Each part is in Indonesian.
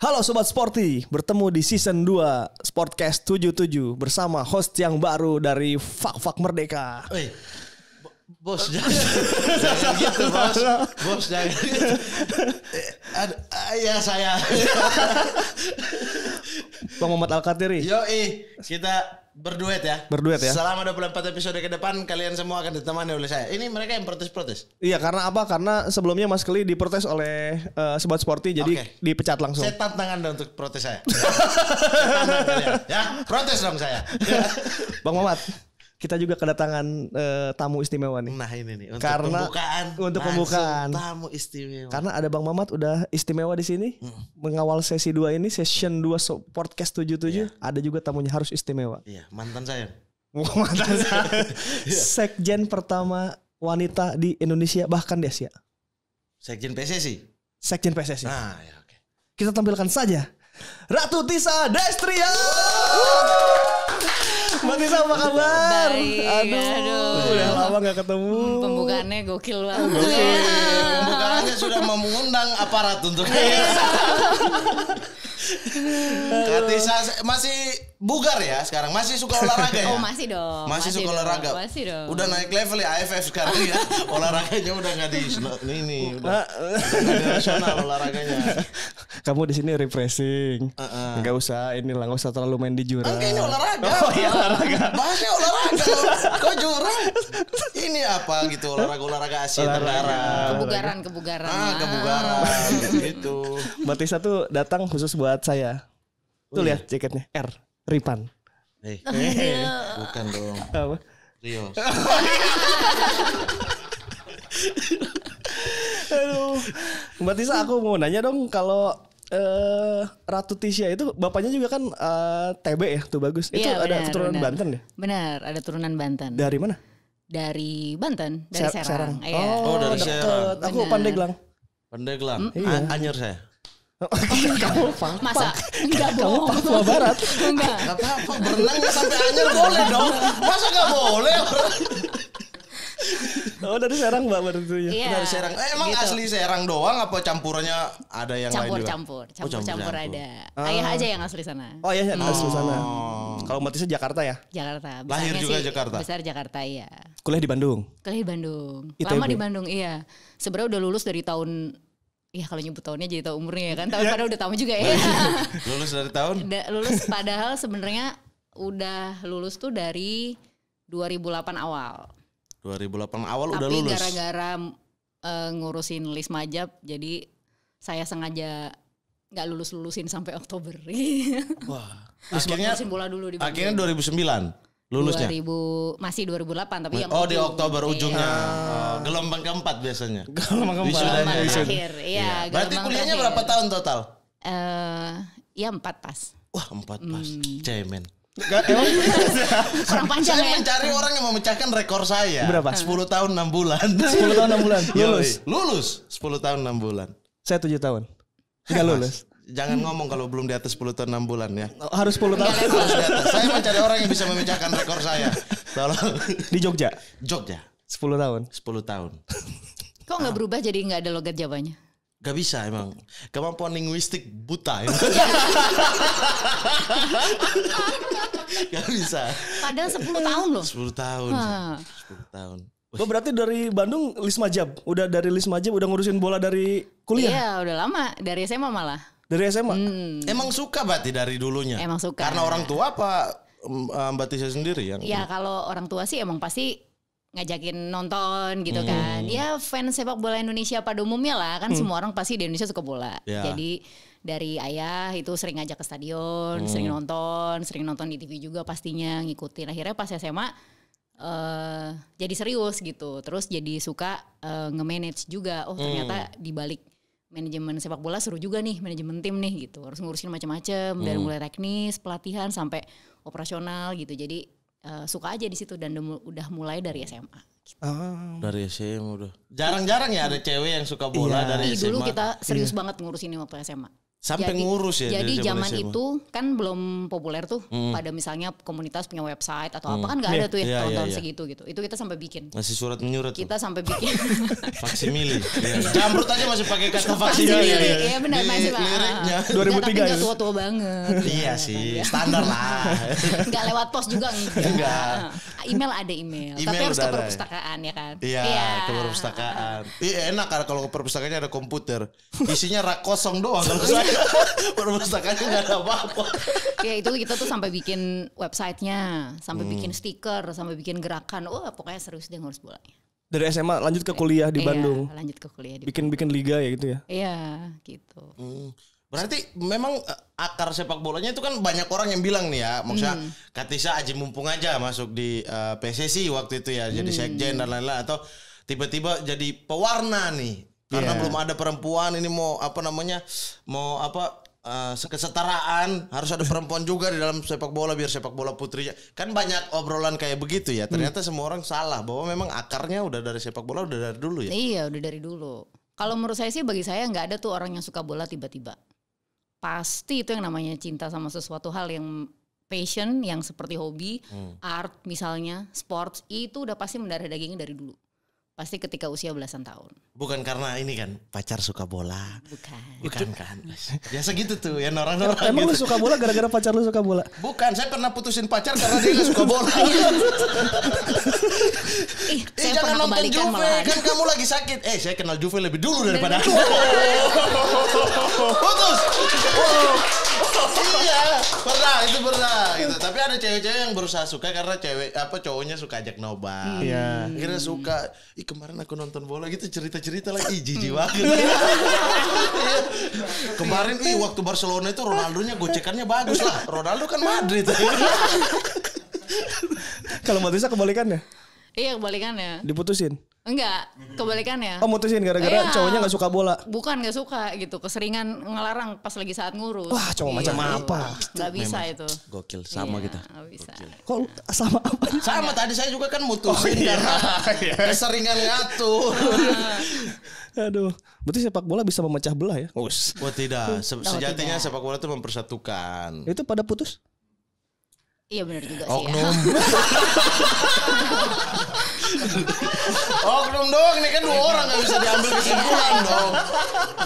Halo Sobat Sporty, bertemu di season 2 Sportcast 77 bersama host yang baru dari Fak Merdeka. Bos jangan gitu bos. Bos jangan gitu. Ya saya Bang Muhammad Al-Katiri. Kita berduet ya. Selama 24 episode ke depan kalian semua akan ditemani oleh saya. Ini mereka yang protes-protes. Iya, karena apa? Karena sebelumnya Mas Keli diprotes oleh Sobat Sporty, jadi dipecat langsung. Saya tantang Anda untuk protes saya. Saya tantang kalian. Ya, protes dong saya. Bang Muhammad, kita juga kedatangan tamu istimewa nih. Nah ini nih untuk pembukaan. Tamu istimewa. Karena ada Bang Mamat udah istimewa di sini. Mengawal sesi 2 ini, session 2 Podcast 77, ada juga tamunya harus istimewa. Iya, mantan saya. Sekjen pertama wanita di Indonesia bahkan di Asia. Sekjen PSSI. Nah, ya oke. Kita tampilkan saja Ratu Tisa Destria. Mbak Tisa apa kabar? Baik, aduh. Udah lama gak ketemu. Pembukaannya gokil banget. Pembukaannya sudah mengundang aparat untuk Kak Tisa masih bugar ya sekarang? Masih suka olahraga ya? Oh masih dong. Masih suka olahraga? Masih dong. Udah naik level ya AFF sekarang ya? Olahraganya udah gak di ini udah gak di nasional olahraganya. Kamu di sini refreshing. Gak usah inilah, gak usah terlalu main di jurang. Ini olahraga. Oh iya olahraga. Bahasnya olahraga. Kok jurang? Ini apa gitu olahraga Asia Tenggara. Kebugaran. Kebugaran gitu. Mbak Tisa tuh datang khusus buat saya. Tuh lihat jaketnya R. Ripan. Bukan dong. Apa? Rios. Aduh. Mbak Tisa, aku mau nanya dong, kalau Ratu Tisha itu bapaknya juga kan TB ya, tuh bagus. Itu iya, ada keturunan Banten ya? Benar, ada turunan Banten. Dari mana? Dari Banten, dari Serang. Iya. Oh, dari Serang. Aku Pandeglang. Iya. Anyer saya. Kamu Papua. Masa? Enggak bohong. Kamu Papua Barat. Enggak. Gak apa-apa, berenang sampai Anyer boleh dong. Masa gak boleh? Oh, dari Serang Mbak berarti. Iya. Dari Serang. Emang gitu. asli Serang doang apa campurannya ada yang lain juga? Campur ada. Ayah aja yang asli sana. Oh iya, asli sana. Kalau Mbak Tisa Jakarta ya? Jakarta. Lahir Besarnya juga sih, Jakarta? Besar Jakarta, iya. Kuliah di Bandung. ITB. ITB. Lama di Bandung, iya. Sebenarnya udah lulus dari tahun, ya kalau nyebut tahunnya jadi tahu umurnya ya kan. Tapi padahal udah tahu juga ya. Lulus dari tahun? Lulus padahal sebenarnya udah lulus tuh dari 2008 awal. 2008 awal Tapi udah lulus. Tapi gara-gara ngurusin list majab, jadi saya sengaja nggak lulusin sampai Oktober. Wah. Ngurusin bola dulu di Bandung. Akhirnya 2009 lulusnya. Masih 2008 tapi yang di Oktober ujungnya. Gelombang keempat biasanya. Gelombang Gelombang terakhir. Iya, berarti kuliahnya berapa tahun total? Ya 4 pas. Wah, 4 pas. Cemen. Kurang panjang Saya ya. mencari orang yang memecahkan rekor saya. Berapa? 10 tahun 6 bulan. 10 tahun 6 bulan. Lulus 10 tahun 6 bulan. Saya 7 tahun. Enggak lulus. Jangan ngomong kalau belum di atas 10 tahun 6 bulan ya. Harus 10 tahun. Harus di atas. Saya mencari orang yang bisa memecahkan rekor saya. Tolong. Di Jogja. 10 tahun. 10 tahun. Kok nggak berubah jadi nggak ada logat Jawanya? Gak bisa emang. Kemampuan linguistik buta ya. Gak bisa. Padahal 10 tahun loh. 10 tahun. 10 tahun. Oh, berarti dari Bandung list majab. Udah dari list majab udah ngurusin bola dari kuliah. Iya, udah lama. Dari SMA malah. Dari SMA. Emang suka berarti dari dulunya? Emang suka. Karena orang tua apa Mbak Tisa sendiri yang? Ya kalau orang tua sih emang pasti ngajakin nonton gitu kan. Ya fans sepak bola Indonesia pada umumnya lah. Kan semua orang pasti di Indonesia suka bola. Ya. Jadi dari ayah itu sering ngajak ke stadion, sering nonton di TV juga pastinya ngikutin. Akhirnya pas SMA jadi serius gitu. Terus jadi suka nge-manage juga. Oh ternyata di balik manajemen sepak bola seru juga nih, manajemen tim nih gitu. Harus ngurusin macam-macam dari mulai teknis, pelatihan sampai operasional gitu. Jadi suka aja di situ dan udah mulai dari SMA. Gitu. Dari SMA udah. Jarang-jarang ya ada cewek yang suka bola dari SMA. Dulu kita serius banget ngurusin waktu SMA. Sampai ngurus ya. Jadi zaman itu kan belum populer tuh. Pada misalnya komunitas punya website atau apa kan nggak ada tuh ya tahun-tahun segitu gitu. Itu kita sampai bikin. Masih surat menyurat. Kita sampai bikin. Faksimili. Jamrut aja masih pakai kata faksimili. Iya benar masih lah. Liriknya 2003 tapi nggak tua-tua banget. Iya sih, standar lah. Nggak lewat pos juga enggak. Email ada email. Tapi harus ke perpustakaan ya kan. Iya, ke perpustakaan. Iya enak kalau ke perpustakaannya ada komputer. Isinya rak kosong doang kalau saya. Perpustakaannya nggak ada apa-apa. Ya itu kita tuh sampai bikin websitenya, sampai bikin stiker, sampai bikin gerakan. Pokoknya serius dia ngurus bolanya. Dari SMA lanjut ke kuliah di Bandung. Lanjut ke kuliah di bikin liga ya gitu ya. Iya, gitu. Berarti memang akar sepak bolanya itu kan banyak orang yang bilang nih ya, maksudnya Katisa aji mumpung aja masuk di PSSI waktu itu ya, jadi sekjen dan lain-lain, atau tiba-tiba jadi pewarna nih. Karena belum ada perempuan, ini mau kesetaraan, harus ada perempuan juga di dalam sepak bola biar sepak bola putrinya. Kan banyak obrolan kayak begitu ya. Ternyata semua orang salah bahwa memang akarnya udah dari sepak bola udah dari dulu ya. Iya, udah dari dulu. Kalau menurut saya sih, bagi saya nggak ada tuh orang yang suka bola tiba-tiba. Pasti itu yang namanya cinta sama sesuatu hal yang passion, yang seperti hobi, art misalnya, sports, itu udah pasti mendarah dagingnya dari dulu. Pasti ketika usia belasan tahun. Bukan karena ini kan pacar suka bola. Bukan kan. Biasa gitu tuh ya orang-orang. Emang gitu. lu suka bola gara-gara pacar lu suka bola? Bukan, saya pernah putusin pacar karena dia gak suka bola. Saya jangan pernah nonton Juve malahan. kan kamu lagi sakit. Saya kenal Juve lebih dulu daripada Anda. Putus. Iya, pernah gitu. Tapi ada cewek-cewek yang berusaha suka karena cowoknya suka ajak nobar. Iya. Akhirnya suka. Kemarin aku nonton bola gitu cerita-cerita lagi jijik banget. Kemarin waktu Barcelona itu Ronaldonya gocekannya bagus lah. Ronaldo kan Madrid. Kalau Matisa kebalikannya? Iya, kebalikannya. Diputusin? Enggak, kebalikannya. Mutusin gara-gara cowoknya gak suka bola? Bukan gak suka gitu, keseringan ngelarang pas lagi saat ngurus. Wah, cowok macam apa? Gak bisa memang itu. Gokil, sama kita. Gak bisa. Kok sama apa? Sama tadi saya juga kan mutusin karena keseringan ngatur. Aduh, berarti sepak bola bisa memecah belah ya? Oh tidak, sejatinya sepak bola itu mempersatukan. Itu pada putus? Iya benar juga sih. Oknum. Oknum doang nih kan 2 orang gak bisa diambil kesimpulan dong.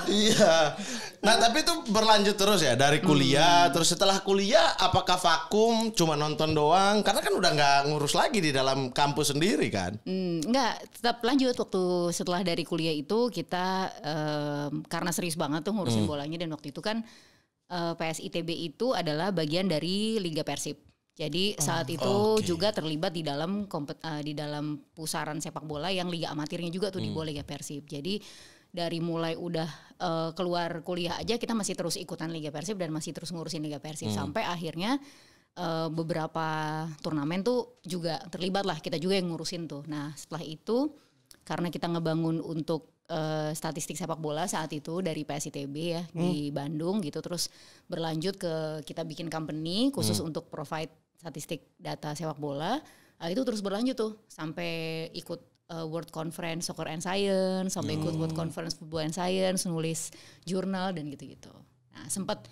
Iya. Nah tapi itu berlanjut terus ya dari kuliah. Terus setelah kuliah apakah vakum cuma nonton doang? Karena kan udah gak ngurus lagi di dalam kampus sendiri kan? Enggak, tetap lanjut. Waktu setelah dari kuliah itu kita karena serius banget tuh ngurusin bolanya. Dan waktu itu kan PSITB itu adalah bagian dari Liga Persib. Jadi saat itu juga terlibat di dalam pusaran sepak bola yang liga amatirnya juga tuh di bawah Liga Persib. Jadi dari mulai udah keluar kuliah aja kita masih terus ikutan Liga Persib dan masih terus ngurusin Liga Persib sampai akhirnya beberapa turnamen tuh juga terlibat lah, kita juga yang ngurusin tuh. Nah setelah itu karena kita ngebangun untuk statistik sepak bola saat itu dari PSITB ya di Bandung gitu, terus berlanjut ke kita bikin company khusus untuk provide statistik data sepak bola. Itu terus berlanjut tuh sampai ikut World Conference Soccer and Science, sampai ikut World Conference Football and Science, nulis jurnal dan gitu-gitu. Nah sempat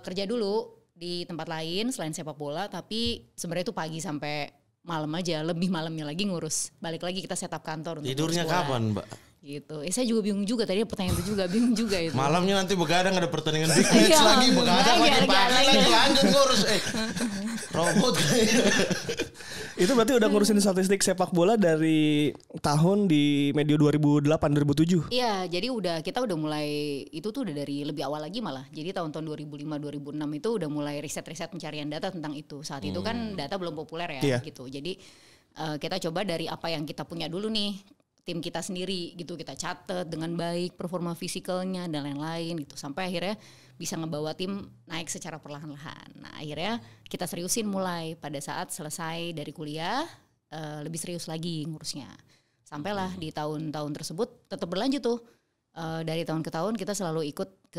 kerja dulu di tempat lain selain sepak bola, tapi sebenarnya itu pagi sampai malam aja, lebih malamnya lagi ngurus. Balik lagi kita setup kantor. Tidurnya kapan, Mbak? Gitu. Saya juga bingung juga tadi pertanyaan itu juga bingung juga itu. Malamnya nanti begadang ada pertandingan big match lagi, begadang pagi-pagi lagi lanjut ngurus. Robot kayaknya. Itu berarti udah ngurusin statistik sepak bola dari tahun di medio 2008-2007. Iya, jadi kita udah mulai itu tuh udah dari lebih awal lagi malah. Jadi tahun-tahun 2005-2006 itu udah mulai riset-riset pencarian data tentang itu. Saat itu kan data belum populer ya gitu. Jadi kita coba dari apa yang kita punya dulu nih. Tim kita sendiri gitu, kita catat dengan baik performa fisikalnya dan lain-lain gitu, sampai akhirnya bisa ngebawa tim naik secara perlahan-lahan. Nah akhirnya kita seriusin mulai pada saat selesai dari kuliah, lebih serius lagi ngurusnya. Sampailah di tahun-tahun tersebut tetap berlanjut tuh, dari tahun ke tahun kita selalu ikut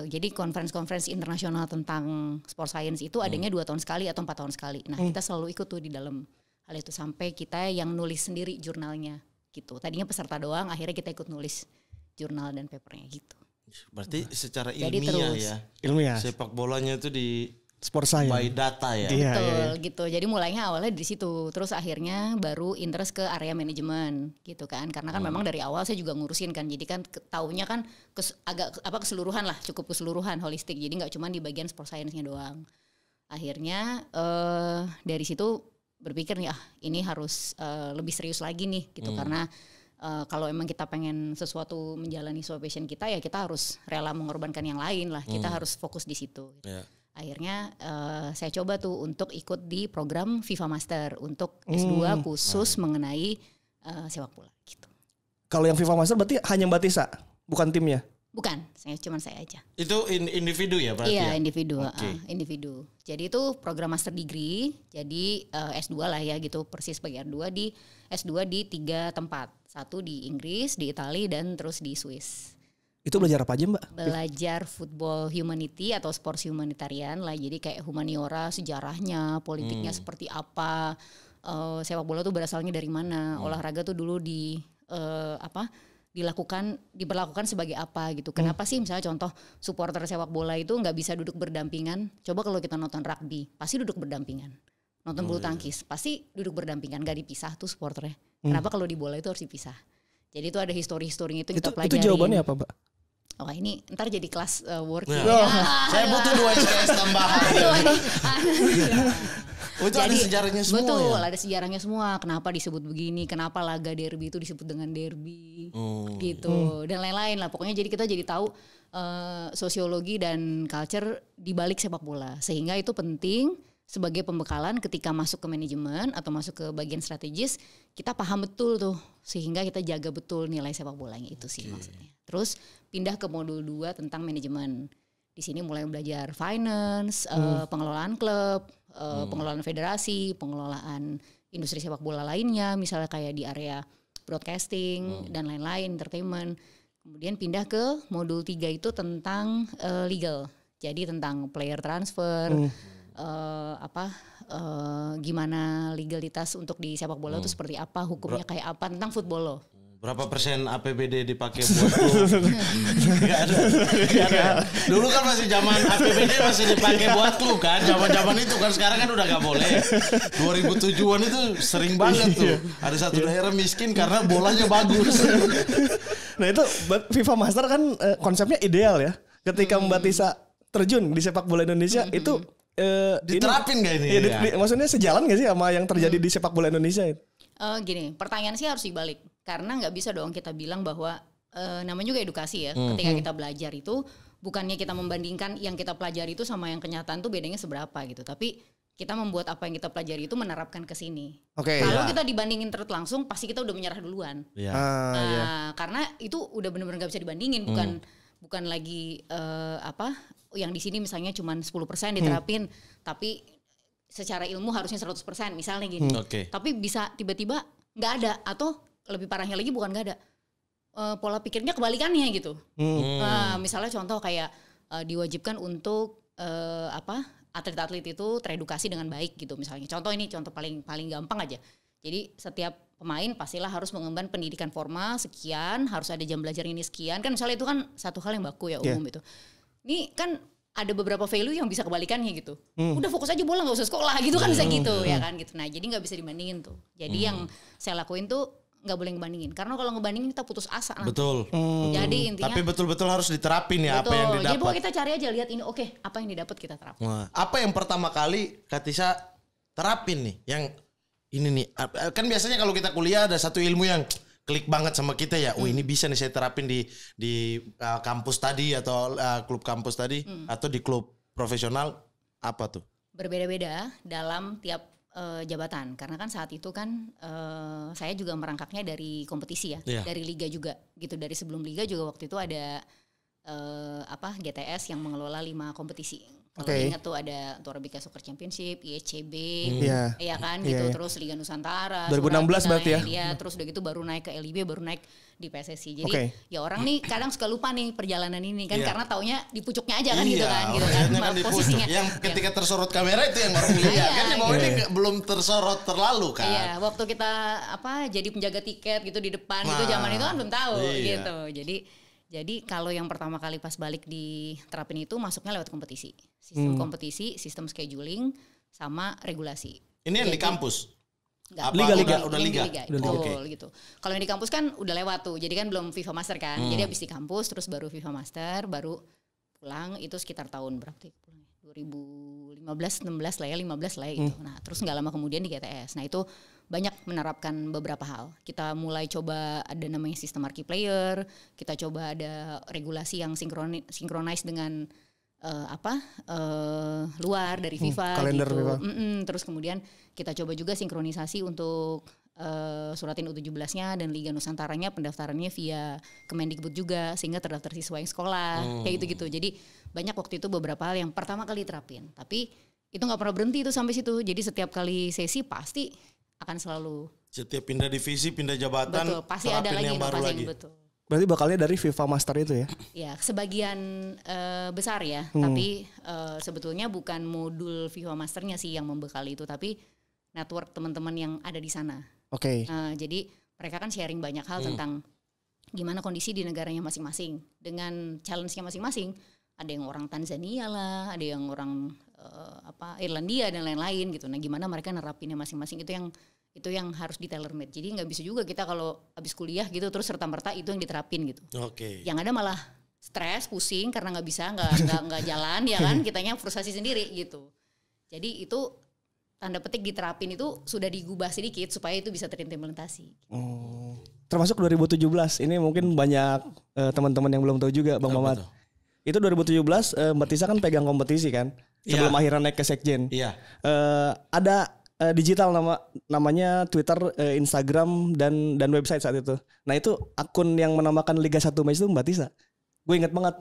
jadi conference internasional tentang sport science itu adanya 2 tahun sekali atau 4 tahun sekali. Nah kita selalu ikut tuh di dalam hal itu sampai kita yang nulis sendiri jurnalnya. Gitu. Tadinya peserta doang, akhirnya kita ikut nulis jurnal dan papernya gitu. Berarti secara Jadi ilmiah terus. ya. Ilmiah. Sepak bolanya itu di Sport science. by data ya. Iya, Betul gitu. Jadi mulainya awalnya di situ. Terus akhirnya baru interest ke area manajemen gitu kan. Karena kan memang dari awal saya juga ngurusin kan. Jadi kan taunya kan agak keseluruhan lah, cukup keseluruhan holistik. Jadi nggak cuma di bagian sport science-nya doang. Akhirnya dari situ berpikir nih ini harus lebih serius lagi nih gitu karena kalau emang kita pengen sesuatu menjalani sesuai passion kita ya kita harus rela mengorbankan yang lain lah. Kita harus fokus di situ. Ya. Akhirnya saya coba tuh untuk ikut di program FIFA Master untuk S2 khusus mengenai sepak bola gitu. Kalau yang FIFA Master berarti hanya Mbak Tisa, bukan timnya? Bukan, cuma saya aja. Itu individu ya berarti Iya, ya? individu, Oke. individu. Jadi itu program master degree, jadi S2 lah ya gitu, persis sebagai S2 di 3 tempat. 1 di Inggris, di Italia, dan terus di Swiss. Itu belajar apa aja Mbak? Belajar football humanity atau sports humanitarian lah, jadi kayak humaniora, sejarahnya, politiknya seperti apa, sepak bola tuh berasalnya dari mana, olahraga tuh dulu diberlakukan sebagai apa gitu. Kenapa sih misalnya contoh supporter sepak bola itu nggak bisa duduk berdampingan? Coba kalau kita nonton rugby, pasti duduk berdampingan. Nonton bulu tangkis, pasti duduk berdampingan, nggak dipisah tuh supporternya. Kenapa kalau di bola itu harus dipisah? Jadi itu ada histori-historinya itu kita pelajarin. Itu jawabannya apa Mbak? Oh ini ntar jadi kelas working. Saya butuh 2 SKS tambahan. Oh, itu ada sejarahnya semua betul, ya? ada sejarahnya semua. Kenapa disebut begini? Kenapa laga derby itu disebut dengan derby? Gitu dan lain-lain lah. Pokoknya jadi kita jadi tahu sosiologi dan culture di balik sepak bola. Sehingga itu penting sebagai pembekalan ketika masuk ke manajemen atau masuk ke bagian strategis, kita paham betul tuh. Sehingga kita jaga betul nilai sepak bolanya itu sih maksudnya. Terus pindah ke modul 2 tentang manajemen. Di sini mulai belajar finance, pengelolaan klub, pengelolaan federasi, pengelolaan industri sepak bola lainnya, misalnya kayak di area broadcasting dan lain-lain, entertainment. Kemudian pindah ke modul 3 itu tentang legal. Jadi tentang player transfer, gimana legalitas untuk di sepak bola itu seperti apa, hukumnya kayak apa, tentang football loh. Berapa persen APBD dipakai buat klub? Gak ada. Dulu kan masih zaman APBD masih dipakai buat klub kan. Zaman itu kan, sekarang kan udah gak boleh. 2007-an itu sering banget tuh. Ada satu daerah miskin karena bolanya bagus. Nah itu FIFA Master kan konsepnya ideal ya. Ketika Mbak Tisa terjun di sepak bola Indonesia itu diterapin gak ini? Maksudnya sejalan gak sih sama yang terjadi di sepak bola Indonesia itu? Gini, pertanyaan sih harus dibalik. Karena nggak bisa dong kita bilang bahwa namanya juga edukasi ya. Ketika kita belajar itu bukannya kita membandingkan yang kita pelajari itu sama yang kenyataan tuh bedanya seberapa gitu. Tapi kita membuat apa yang kita pelajari itu menerapkan ke sini. Kalau kita dibandingin terus langsung pasti kita udah menyerah duluan. Karena itu udah benar-benar nggak bisa dibandingin. Bukan lagi yang di sini misalnya cuma 10% diterapin, tapi secara ilmu harusnya 100% misalnya gini. Tapi bisa tiba-tiba nggak ada, atau lebih parahnya lagi bukan nggak ada, pola pikirnya kebalikannya gitu. Misalnya contoh kayak diwajibkan untuk atlet-atlet itu teredukasi dengan baik gitu misalnya. Contoh paling gampang aja. Jadi setiap pemain pastilah harus mengemban pendidikan formal sekian, harus ada jam belajar ini sekian. Kan misalnya itu kan satu hal yang baku ya umum itu. Ini kan ada beberapa value yang bisa kebalikannya gitu. Udah fokus aja bola, nggak usah sekolah gitu kan, bisa gitu ya kan gitu. Nah jadi nggak bisa dibandingin tuh. Jadi yang saya lakuin tuh nggak boleh ngebandingin, karena kalau ngebandingin kita putus asa nanti. Betul. Jadi intinya. Tapi betul-betul harus diterapin ya. Betul. Apa yang didapat. Jadi pokoknya kita cari aja, lihat ini apa yang didapat kita terapin. Apa yang pertama kali Kak Tisa terapin nih? Yang ini nih, kan biasanya kalau kita kuliah ada satu ilmu yang klik banget sama kita ya. Ini bisa nih saya terapin di kampus tadi atau klub kampus tadi atau di klub profesional, apa tuh? Berbeda-beda dalam tiap jabatan, karena kan saat itu kan saya juga merangkaknya dari kompetisi ya, dari liga juga gitu. Dari sebelum liga juga waktu itu ada GTS yang mengelola 5 kompetisi. Kalau ingat tuh ada Torabika Soccer Championship, ISCB, ya kan gitu. Terus Liga Nusantara 2016 berarti ya. Terus udah gitu baru naik ke LIB, baru naik di PSSI. Jadi ya orang nih kadang suka lupa nih perjalanan ini kan, karena taunya di pucuknya aja kan gitu kan. Kan posisinya. Yang ketika tersorot kamera itu yang orang lihat kan, bahwa ini belum tersorot terlalu kan. Iya, waktu kita jadi penjaga tiket gitu di depan gitu, zaman itu kan belum tahu gitu. Jadi Jadi kalau yang pertama kali pas balik diterapin itu masuknya lewat kompetisi. Sistem kompetisi, sistem scheduling, sama regulasi. Ini yang di kampus? Enggak, Liga-liga. Udah yang liga. di liga. Betul gitu. Kalau yang di kampus kan udah lewat tuh. Jadi kan belum FIFA Master kan. Jadi habis di kampus terus baru FIFA Master, baru pulang itu sekitar tahun berapa tuh? 2015, 16 lah ya, 15 lah ya gitu. Nah, terus nggak lama kemudian di GTS. Nah, itu banyak menerapkan beberapa hal. Kita mulai coba ada namanya sistem marquee player, kita coba ada regulasi yang sinkronis dengan luar dari FIFA kalender gitu. FIFA. Terus kemudian kita coba juga sinkronisasi untuk suratin U17-nya dan Liga Nusantaranya pendaftarannya via Kemendikbud juga sehingga terdaftar siswa yang sekolah kayak gitu-gitu. Jadi banyak waktu itu beberapa hal yang pertama kali terapin. Tapi itu nggak pernah berhenti itu sampai situ. Jadi setiap kali sesi pasti akan selalu setiap pindah divisi, pindah jabatan, betul, pasti ada lagi yang baru inovasi lagi. yang betul. Berarti bakalnya dari FIFA Master itu ya? Ya, sebagian besar ya, tapi sebetulnya bukan modul FIFA Masternya sih yang membekali itu, tapi network teman-teman yang ada di sana. Oke. Jadi mereka kan sharing banyak hal tentang gimana kondisi di negaranya masing-masing dengan challenge-nya masing-masing. Ada yang orang Tanzania lah, ada yang orang Irlandia dan lain-lain gitu. Nah, gimana mereka nerapinnya masing-masing itu yang harus di tailor made. Jadi nggak bisa juga kita kalau habis kuliah gitu terus serta-merta itu yang diterapin gitu. Oke. Yang ada malah stres, pusing karena nggak bisa, nggak jalan ya kan, kitanya frustasi sendiri gitu. Jadi itu tanda petik diterapin itu sudah digubah sedikit supaya itu bisa terimplementasi. Termasuk 2017. Ini mungkin banyak teman-teman yang belum tahu juga, Bang Mamat. Itu 2017 Mbak Tisa kan pegang kompetisi kan sebelum akhirnya naik ke Sekjen. Iya. Ada digital namanya Twitter, Instagram dan website saat itu. Nah, itu akun yang menamakan Liga 1 Match itu Mbak Tisa. Gue inget banget.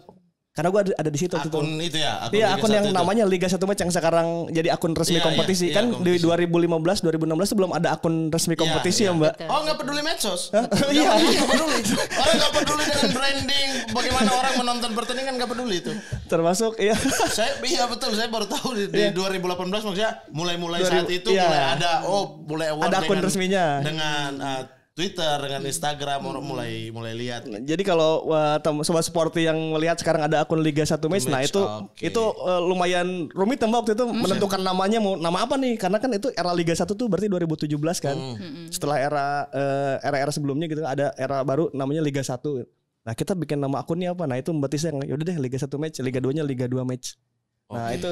Karena gue ada di situ. Akun itu ya? Iya, akun yang namanya Liga 1 Match yang sekarang jadi akun resmi kompetisi. Kan kompetisi. Di 2015, 2016 itu belum ada akun resmi kompetisi ya Mbak. Betul. Oh, nggak peduli medsos? Iya. Nggak peduli. Orang nggak peduli dengan branding, bagaimana orang menonton pertandingan nggak peduli itu. Termasuk iya. Iya betul, saya baru tahu di 2018 maksudnya mulai saat itu mulai ada mulai award ada akun resminya dengan Twitter, dengan Instagram orang mulai lihat. Jadi kalau sobat sporty yang melihat sekarang ada akun Liga 1 Match, nah itu lumayan rumit Mbak waktu itu menentukan namanya mau nama apa nih, karena kan itu era Liga 1 tuh berarti 2017 kan. Setelah era sebelumnya gitu ada era baru namanya Liga 1. Nah, kita bikin nama akunnya apa? Nah, itu Mbak Tisa yang yaudah deh Liga 1 Match, Liga 2-nya Liga 2 Match. Nah, itu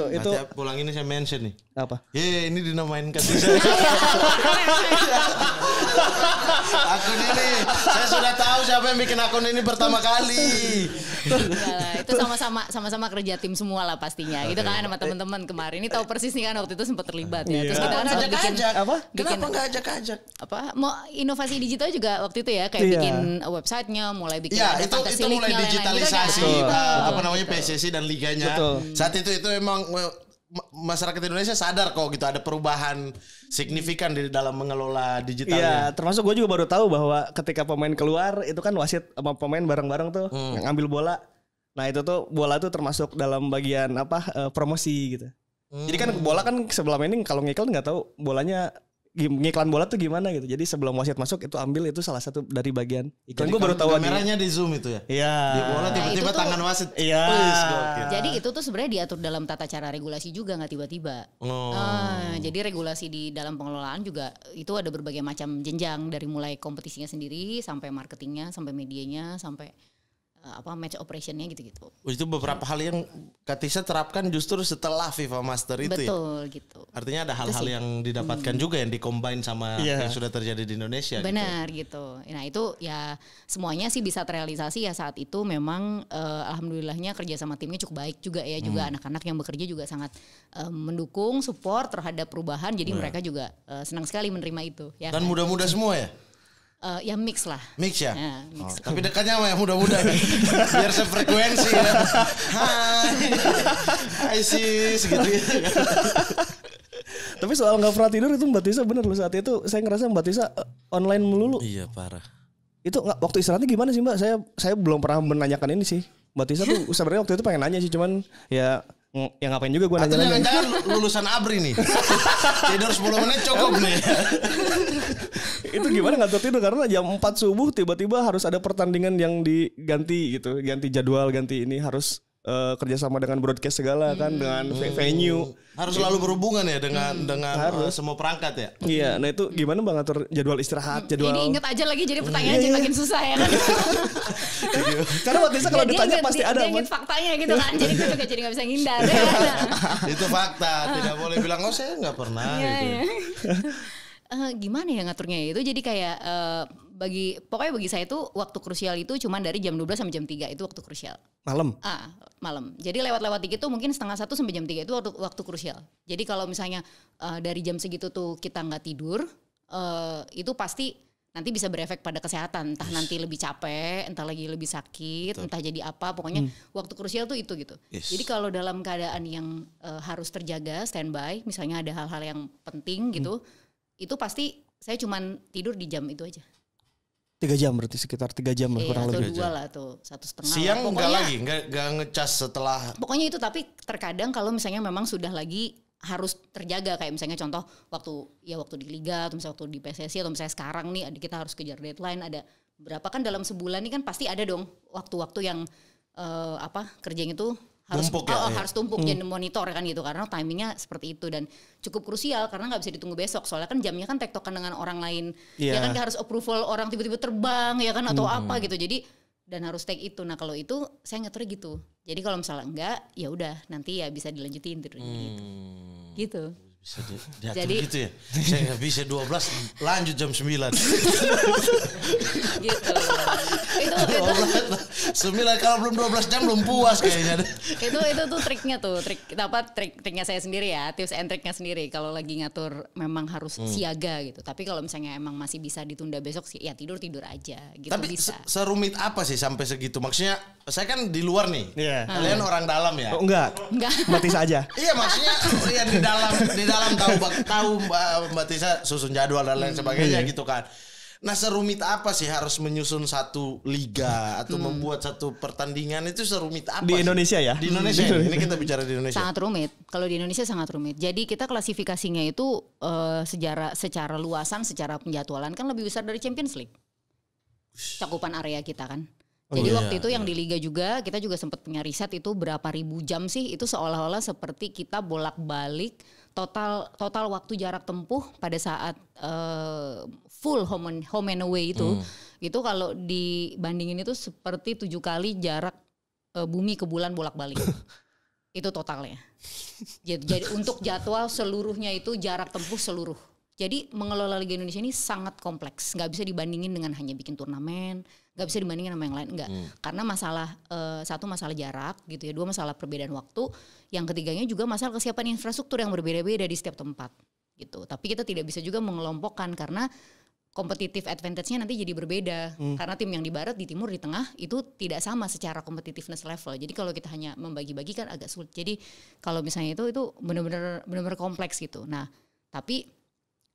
pulang ini saya mention nih. Apa? Ini dinamain Tisa. Akun ini saya sudah tahu siapa yang bikin akun ini pertama kali. Itu sama-sama kerja tim semua lah pastinya. Gitu kan sama teman-teman kemarin. Ini tahu persis nih kan waktu itu sempat terlibat ya. Terus kita kan sempat bikin Kenapa nggak ajak-ajak? Mau inovasi digital juga waktu itu ya, kayak bikin websitenya, mulai bikin ada itu mulai digitalisasi PSSI dan liganya. Saat itu emang masyarakat Indonesia sadar kok gitu ada perubahan signifikan di dalam mengelola digitalnya. Iya, termasuk gue juga baru tahu bahwa ketika pemain keluar itu kan wasit sama pemain bareng-bareng tuh yang ambil bola. Nah, itu tuh bola tuh termasuk dalam bagian promosi gitu. Jadi kan bola kan sebelum ini kalau ngiklan nggak tahu bolanya ngiklan bola tuh gimana gitu. Jadi sebelum wasit masuk itu ambil itu salah satu dari bagian iklan. Gue baru tahu kameranya di zoom itu ya. Iya. Di bola tiba-tiba tangan wasit. Iya. Jadi itu tuh sebenarnya diatur dalam tata cara regulasi juga, nggak tiba-tiba. Jadi regulasi di dalam pengelolaan juga itu ada berbagai macam jenjang dari mulai kompetisinya sendiri sampai marketingnya, sampai medianya, sampai match operationnya gitu-gitu. Itu beberapa hal yang Katisa terapkan justru setelah FIFA Master itu. Betul gitu. Artinya ada hal-hal yang didapatkan juga yang dikombine sama yang sudah terjadi di Indonesia. Benar gitu. Nah itu ya semuanya sih bisa terrealisasi ya saat itu memang alhamdulillahnya kerja sama timnya cukup baik juga ya. Juga anak-anak yang bekerja juga sangat mendukung, support terhadap perubahan. Jadi mereka juga senang sekali menerima itu. Ya dan muda-muda semua ya? Ya mix lah. Mix ya? Mix. Tapi dekatnya sama yang muda-muda nih. Biar sefrekuensi ya. Hai sis gitu. Tapi soal gak pernah tidur itu Mbak Tisa bener loh, saat itu saya ngerasa Mbak Tisa online melulu. Iya parah. Itu waktu istirahatnya gimana sih Mbak? Saya belum pernah menanyakan ini sih. Mbak Tisa tuh sebenarnya waktu itu pengen nanya sih, cuman ya Ya ngapain juga gue Atau nanya-nanya. jangan-jangan lulusan ABRI nih. Tidur 10 menit cukup nih. Itu gimana ngatur tidur karena jam 4 subuh tiba-tiba harus ada pertandingan yang diganti gitu, ganti jadwal, ganti ini harus kerjasama dengan broadcast segala kan, dengan venue. Harus selalu berhubungan ya dengan semua perangkat ya. Iya, nah itu gimana bang ngatur jadwal istirahat, jadwal. Ini inget aja lagi jadi pertanyaan jadi makin susah ya kan. Karena waktu itu kalau ditanya pasti ada. Dia inget faktanya gitu kan, jadi gue juga jadi gak bisa ngindar ya. Itu fakta, tidak boleh bilang oh saya nggak pernah gitu. Gimana ya ngaturnya itu jadi kayak pokoknya bagi saya itu waktu krusial itu cuman dari jam 12 sampai jam 3 itu waktu krusial. Malam. Malam. Jadi lewat-lewat dikit tuh mungkin 12:30 sampai jam 3 itu waktu krusial. Jadi kalau misalnya dari jam segitu tuh kita nggak tidur, itu pasti nanti bisa berefek pada kesehatan. Entah nanti lebih capek, entah lagi lebih sakit, entah jadi apa. Pokoknya waktu krusial tuh itu gitu. Jadi kalau dalam keadaan yang harus terjaga, standby, misalnya ada hal-hal yang penting gitu, itu pasti saya cuman tidur di jam itu aja. 3 jam berarti sekitar 3 jam lah kurang atau lebih. 2 lah atau 1,5. Siang enggak lagi, enggak ngecas setelah. Pokoknya itu, tapi terkadang kalau misalnya memang sudah lagi harus terjaga kayak misalnya contoh waktu di liga atau misalnya waktu di PSSI atau misalnya sekarang nih kita harus kejar deadline, ada berapa kan dalam sebulan nih kan pasti ada dong waktu-waktu yang kerjanya itu harus tumpuk, harus tumpuk jadi monitor kan gitu karena timingnya seperti itu dan cukup krusial karena nggak bisa ditunggu besok soalnya kan jamnya kan tektokan dengan orang lain ya kan harus approval orang tiba-tiba terbang ya kan atau apa gitu jadi dan harus take itu. Nah kalau itu saya ngaturnya gitu jadi kalau misalnya enggak ya udah nanti ya bisa dilanjutin tidurnya gitu. Bisa diatur gitu ya. Saya nggak bisa 12 lanjut jam 9. Gitu. Itu 9 kalau belum 12 jam belum puas kayaknya. itu tuh triknya tuh. Triknya saya sendiri ya, tips and triknya sendiri kalau lagi ngatur memang harus siaga gitu. Tapi kalau misalnya emang masih bisa ditunda besok sih ya tidur aja gitu. Tapi bisa. Serumit apa sih sampai segitu? Maksudnya saya kan di luar nih. Yeah. Kalian orang dalam ya? Oh, enggak. Mati saja. Iya maksudnya ya di dalam tahu Mbak Tisa susun jadwal dan lain sebagainya gitu kan. Nah serumit apa sih harus menyusun satu liga atau membuat satu pertandingan itu serumit apa di sih? Indonesia ya? Di Indonesia ini kita bicara di Indonesia. Sangat rumit. Kalau di Indonesia sangat rumit. Jadi kita klasifikasinya itu secara luasan, secara penjadwalan kan lebih besar dari Champions League. Cakupan area kita kan. Jadi waktu itu yang di Liga juga kita juga sempat punya riset itu berapa ribu jam sih itu seolah-olah seperti kita bolak-balik total waktu jarak tempuh pada saat full home and away itu kalau dibandingin itu seperti 7 kali jarak bumi ke bulan bolak-balik. Itu totalnya. Jadi untuk jadwal seluruhnya itu jarak tempuh seluruh. Jadi mengelola Liga Indonesia ini sangat kompleks, nggak bisa dibandingin dengan hanya bikin turnamen, nggak bisa dibandingin sama yang lain, nggak. Karena satu masalah jarak gitu ya, 2 masalah perbedaan waktu, yang ketiganya juga masalah kesiapan infrastruktur yang berbeda-beda di setiap tempat gitu. Tapi kita tidak bisa juga mengelompokkan karena competitive advantage-nya nanti jadi berbeda. Karena tim yang di barat, di timur, di tengah itu tidak sama secara competitiveness level. Jadi kalau kita hanya membagi-bagi kan agak sulit. Jadi kalau misalnya itu benar-benar kompleks gitu. Nah, tapi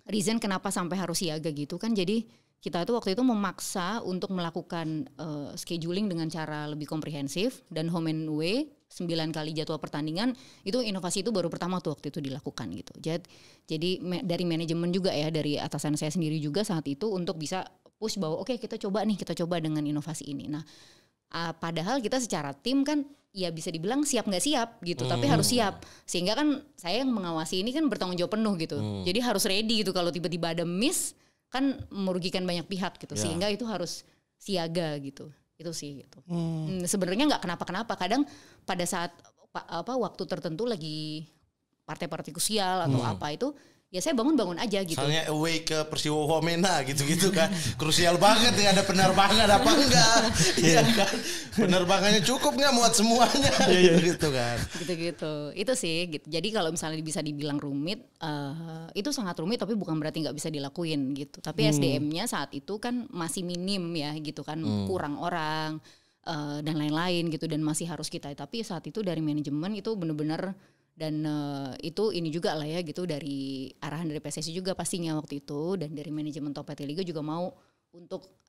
reason kenapa sampai harus siaga gitu kan jadi kita itu waktu itu memaksa untuk melakukan scheduling dengan cara lebih komprehensif dan home and away 9 kali jadwal pertandingan itu inovasi itu baru pertama tuh waktu itu dilakukan gitu. Jadi dari manajemen juga ya dari atasan saya sendiri juga saat itu untuk bisa push bahwa oke, kita coba dengan inovasi ini. Nah padahal kita secara tim kan ya bisa dibilang siap nggak siap gitu, tapi harus siap sehingga kan saya yang mengawasi ini kan bertanggung jawab penuh gitu, jadi harus ready gitu kalau tiba-tiba ada miss kan merugikan banyak pihak gitu, sehingga itu harus siaga gitu, itu sih gitu. Sebenarnya nggak kenapa-kenapa, kadang pada saat waktu tertentu lagi partai-partai krusial atau apa itu ya saya bangun aja gitu. Misalnya away ke Persiwo Wamena gitu-gitu kan. Krusial banget ya, ada penerbangan apa enggak. Iya kan. Penerbangannya cukup enggak muat semuanya gitu kan. Gitu-gitu. Itu sih gitu. Jadi kalau misalnya bisa dibilang rumit, itu sangat rumit tapi bukan berarti nggak bisa dilakuin gitu. Tapi SDM-nya saat itu kan masih minim ya gitu kan. Kurang orang dan lain-lain gitu dan masih harus kita. Tapi saat itu dari manajemen itu benar-benar dan itu ini juga lah ya gitu dari arahan dari PSSI juga pastinya waktu itu dan dari manajemen Top PT Liga juga mau untuk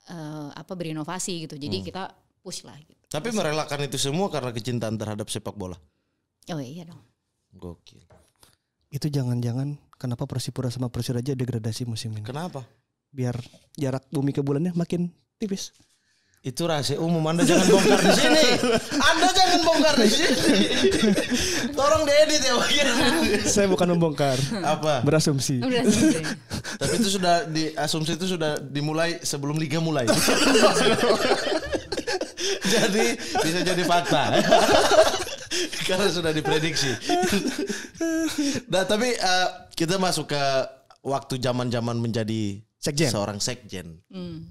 berinovasi gitu. Jadi kita push lah gitu. Tapi merelakan itu semua karena kecintaan terhadap sepak bola. Oh iya dong. Gokil. Itu jangan-jangan kenapa Persipura sama Persiraja degradasi musim ini? Kenapa? Biar jarak bumi ke bulannya makin tipis. Itu rahasia umum, Anda jangan bongkar di sini. Anda jangan bongkar di sini. Tolong diedit ya bagian. Saya bukan membongkar. Apa? Berasumsi. Tapi itu sudah asumsi itu sudah dimulai sebelum liga mulai. Jadi bisa jadi fakta. Karena sudah diprediksi. Nah, tapi kita masuk ke waktu zaman-zaman menjadi seorang sekjen.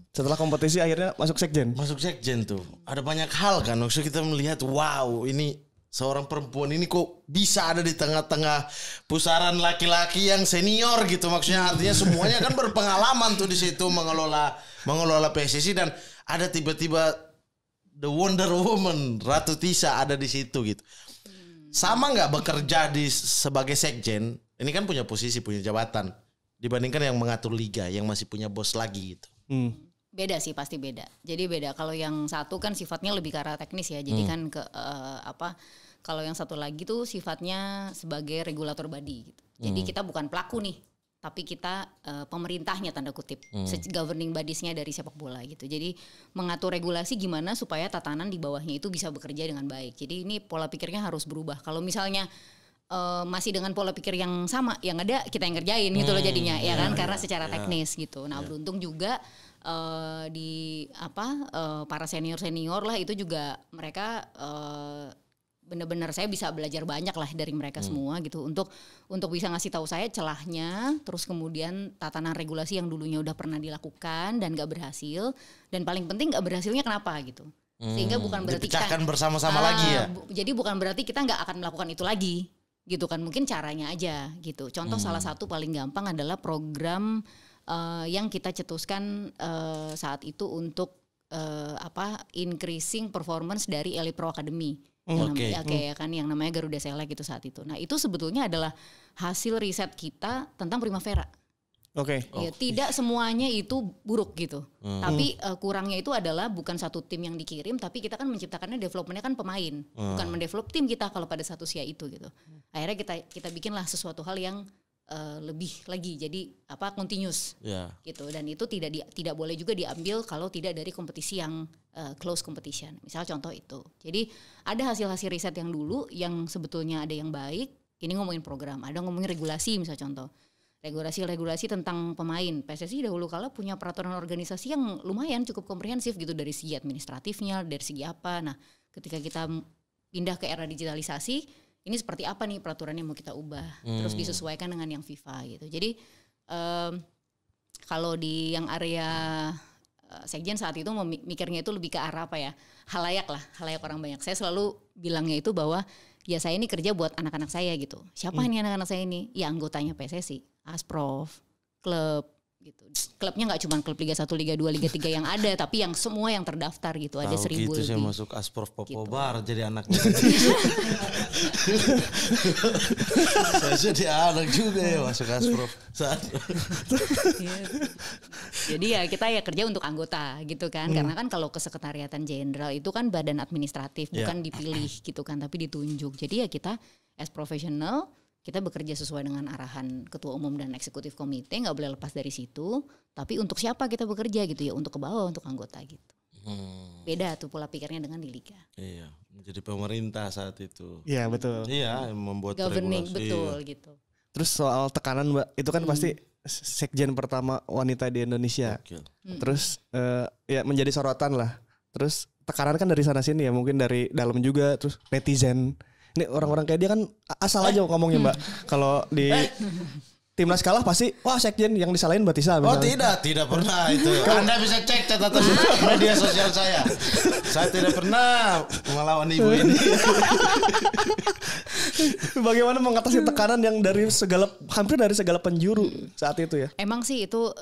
Setelah kompetisi akhirnya masuk sekjen. Masuk sekjen tuh. Ada banyak hal kan. Maksudnya kita melihat wow ini seorang perempuan ini kok bisa ada di tengah-tengah pusaran laki-laki yang senior gitu. Maksudnya artinya semuanya kan berpengalaman tuh di situ mengelola PSSI dan ada tiba-tiba the Wonder Woman Ratu Tisa ada di situ gitu. Sama nggak bekerja sebagai sekjen? Ini kan punya posisi, punya jabatan. Dibandingkan yang mengatur liga, yang masih punya bos lagi gitu. Beda sih, pasti beda. Jadi beda. Kalau yang satu kan sifatnya lebih ke arah teknis ya. Jadi kan kalau yang satu lagi tuh sifatnya sebagai regulator body gitu. Jadi kita bukan pelaku nih, tapi kita pemerintahnya tanda kutip, governing bodies-nya dari sepak bola gitu. Jadi mengatur regulasi gimana supaya tatanan di bawahnya itu bisa bekerja dengan baik. Jadi ini pola pikirnya harus berubah. Kalau misalnya masih dengan pola pikir yang sama, yang ada kita yang ngerjain gitu loh jadinya, ya kan? Karena secara teknis gitu. Nah beruntung juga para senior lah itu juga mereka benar-benar saya bisa belajar banyak lah dari mereka semua gitu untuk bisa ngasih tahu saya celahnya, terus kemudian tatanan regulasi yang dulunya udah pernah dilakukan dan gak berhasil, dan paling penting gak berhasilnya kenapa gitu. Sehingga bukan berarti dipecahkan bersama-sama lagi ya. Jadi bukan berarti kita nggak akan melakukan itu lagi gitu kan, mungkin caranya aja gitu. Contoh salah satu paling gampang adalah program yang kita cetuskan saat itu untuk increasing performance dari Elite Pro Academy. Kayak kan yang namanya Garuda Select gitu saat itu. Nah, itu sebetulnya adalah hasil riset kita tentang Primavera. Ya, tidak semuanya itu buruk gitu. Tapi kurangnya itu adalah bukan satu tim yang dikirim, tapi kita kan menciptakannya, developmentnya kan pemain, bukan mendevelop tim kita kalau pada satu usia itu gitu. Akhirnya kita bikinlah sesuatu hal yang lebih lagi, jadi continuous gitu. Dan itu tidak boleh juga diambil kalau tidak dari kompetisi yang close competition. Misal contoh itu. Jadi ada hasil-hasil riset yang dulu yang sebetulnya ada yang baik. Ini ngomongin program, ada ngomongin regulasi misal contoh. Regulasi tentang pemain. PSSI dahulu kala punya peraturan organisasi yang lumayan cukup komprehensif gitu dari segi administratifnya, dari segi apa. Nah, ketika kita pindah ke era digitalisasi, ini seperti apa nih peraturan yang mau kita ubah, terus disesuaikan dengan yang FIFA gitu. Jadi kalau di yang area sekjen saat itu mikirnya itu lebih ke arah apa ya, halayak orang banyak. Saya selalu bilangnya itu bahwa ya saya ini kerja buat anak-anak saya gitu. Siapa nih anak-anak saya ini? Ya anggotanya PSSI, Asprof, klub gitu. Klubnya nggak cuma klub Liga 1, Liga 2, Liga 3 yang ada, tapi yang semua yang terdaftar gitu. Ada 1.000 gitu lebih. Saya masuk Asprof Popobar gitu. Jadi anaknya. Saya jadi anak juga ya masuk Asprof. Jadi ya kita ya kerja untuk anggota gitu kan. Karena kan kalau kesekretariatan jenderal itu kan badan administratif, bukan dipilih gitu kan, tapi ditunjuk. Jadi ya kita as professional, kita bekerja sesuai dengan arahan ketua umum dan eksekutif komite, nggak boleh lepas dari situ. Tapi untuk siapa kita bekerja gitu ya, untuk ke bawah, untuk anggota gitu. Beda tuh pola pikirnya dengan di liga. Iya, menjadi pemerintah saat itu. Iya betul. Iya, membuat governing regulasi. Betul gitu. Terus soal tekanan Mbak, itu kan pasti sekjen pertama wanita di Indonesia. Terus ya menjadi sorotan lah. Terus tekanan kan dari sana sini ya, mungkin dari dalam juga, terus netizen. Ini orang-orang kayak dia kan asal aja ngomongnya Mbak. Kalau di timnas kalah pasti wah sekjen yang disalahin Mbak Tisa. Oh tidak pernah itu. Anda bisa cek catatan media sosial saya. Saya tidak pernah melawan ibu ini. Bagaimana mengatasi tekanan yang hampir dari segala penjuru saat itu ya? Emang sih itu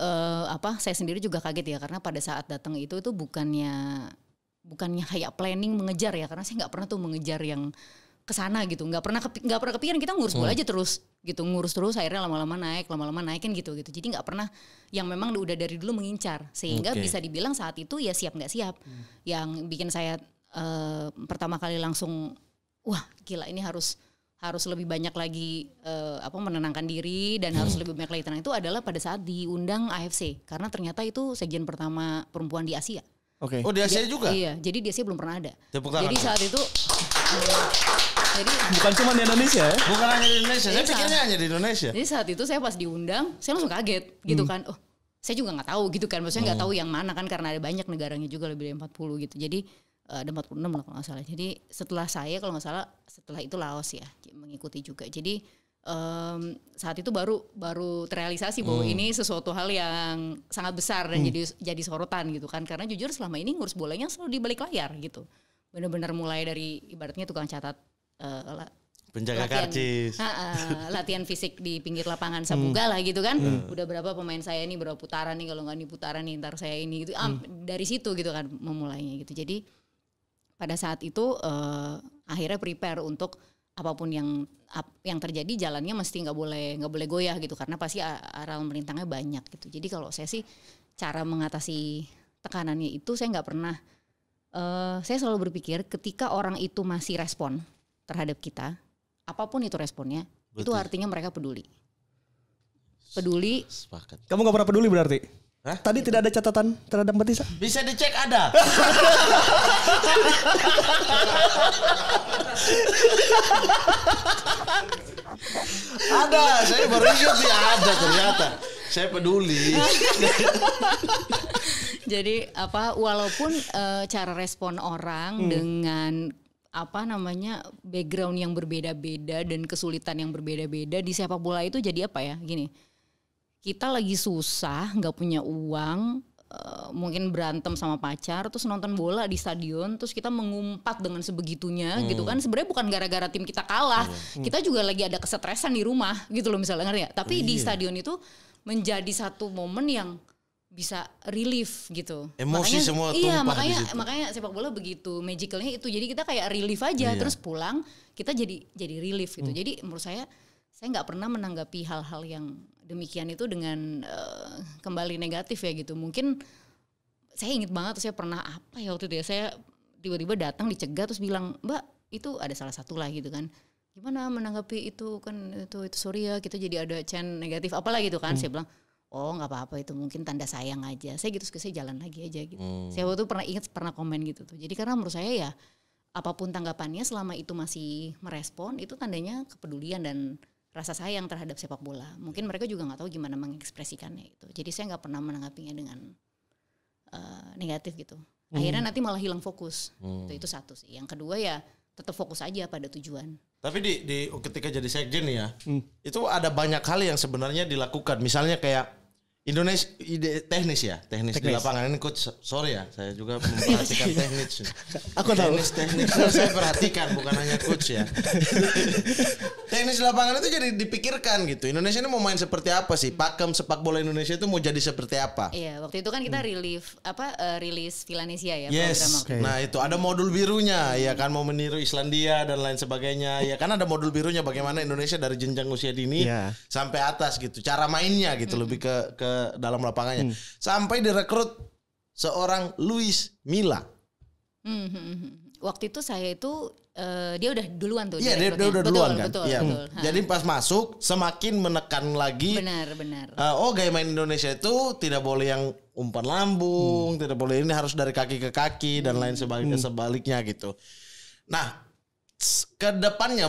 saya sendiri juga kaget ya, karena pada saat datang itu bukannya kayak planning mengejar ya, karena saya nggak pernah tuh mengejar yang kesana gitu, nggak pernah kepikiran, kita ngurus bola aja terus gitu, ngurus terus, akhirnya lama-lama naikin gitu. Jadi nggak pernah yang memang udah dari dulu mengincar, sehingga bisa dibilang saat itu ya siap nggak siap. Yang bikin saya pertama kali langsung wah gila ini harus harus lebih banyak lagi menenangkan diri dan harus lebih banyak lagi tenang itu adalah pada saat diundang AFC karena ternyata itu sekjen pertama perempuan di Asia. Oke. Oh di Asia juga? Iya, jadi di Asia belum pernah ada. Jadi saat itu jadi bukan cuma di Indonesia ya? Bukan hanya di Indonesia, saya pikirnya hanya di Indonesia. Jadi saat itu saya pas diundang, saya langsung kaget gitu kan. Oh, saya juga nggak tahu gitu kan. Maksudnya nggak tahu yang mana kan karena ada banyak negaranya juga lebih dari 40 gitu. Jadi ada 46 lah kalau nggak salah. Jadi setelah saya kalau nggak salah setelah itu Laos ya mengikuti juga. Jadi saat itu baru terrealisasi bahwa ini sesuatu hal yang sangat besar dan jadi sorotan gitu kan. Karena jujur selama ini ngurus bolanya selalu di balik layar gitu. Benar-benar mulai dari ibaratnya tukang catat penjaga karcis, latihan fisik di pinggir lapangan Sabuga lah gitu kan. Udah berapa pemain saya nih berapa putaran nih kalau nggak nih putaran nih ntar saya ini gitu. Dari situ gitu kan memulainya gitu. Jadi pada saat itu akhirnya prepare untuk apapun yang terjadi jalannya mesti nggak boleh goyah gitu karena pasti aral melintangnya banyak gitu. Jadi kalau saya sih cara mengatasi tekanannya itu saya nggak pernah. Saya selalu berpikir ketika orang itu masih respon terhadap kita, apapun itu responnya, itu artinya mereka peduli. Peduli. Sepakat. Kamu gak pernah peduli berarti? Hah? Tadi tidak ada catatan terhadap Mbak Tisa? Bisa dicek ada. Ada, saya baru ingat sih ada ternyata. Saya peduli. Jadi walaupun cara respon orang dengan background yang berbeda-beda dan kesulitan yang berbeda-beda di sepak bola itu jadi gini. Kita lagi susah, nggak punya uang, mungkin berantem sama pacar, terus nonton bola di stadion, terus kita mengumpat dengan sebegitunya gitu kan. Sebenarnya bukan gara-gara tim kita kalah, kita juga lagi ada kesetresan di rumah gitu loh misalnya, ngerti ya? Tapi di stadion itu menjadi satu momen yang bisa relief gitu. Emosi semua tumpah di situ. Makanya sepak bola begitu magicalnya itu. Jadi kita kayak relief aja, terus pulang kita jadi relief gitu. Jadi menurut saya nggak pernah menanggapi hal-hal yang demikian itu dengan kembali negatif ya gitu. Mungkin saya ingat banget saya pernah waktu itu ya, saya tiba-tiba datang dicegat terus bilang, "Mbak, itu ada salah satu lah gitu kan. Gimana menanggapi itu kan itu sorry ya kita jadi ada chant negatif apalah gitu kan." Saya bilang, "Oh nggak apa-apa itu mungkin tanda sayang aja." Saya gitu saya jalan lagi aja gitu. Saya waktu itu pernah komen gitu tuh. Jadi karena menurut saya ya apapun tanggapannya selama itu masih merespon itu tandanya kepedulian dan rasa sayang terhadap sepak bola. Mungkin mereka juga nggak tahu gimana mengekspresikannya itu. Jadi saya nggak pernah menanggapinya dengan negatif gitu. Akhirnya nanti malah hilang fokus. Itu satu sih. Yang kedua ya tetap fokus aja pada tujuan. Tapi di ketika jadi sekjen nih ya, itu ada banyak hal yang sebenarnya dilakukan. Misalnya kayak Indonesia teknis di lapangan ini coach. Sorry ya, saya juga memperhatikan teknis. Aku tahu. Teknis saya perhatikan bukan hanya coach ya. Teknis di lapangan itu jadi dipikirkan gitu. Indonesia ini mau main seperti apa sih? Pakem sepak bola Indonesia itu mau jadi seperti apa? Iya, waktu itu kan kita rilis Villanesia ya. Yes. Nah itu ada modul birunya, ya kan mau meniru Islandia dan lain sebagainya. Ya kan ada modul birunya bagaimana Indonesia dari jenjang usia dini sampai atas gitu. Cara mainnya gitu lebih ke dalam lapangannya. Sampai direkrut seorang Luis Milla. Waktu itu saya itu dia udah duluan tuh. Iya dia udah duluan kan. Betul. Jadi pas masuk semakin menekan lagi. Benar. Gaya main Indonesia itu tidak boleh yang umpan lambung, tidak boleh ini harus dari kaki ke kaki dan lain sebaliknya gitu. Nah ke depannya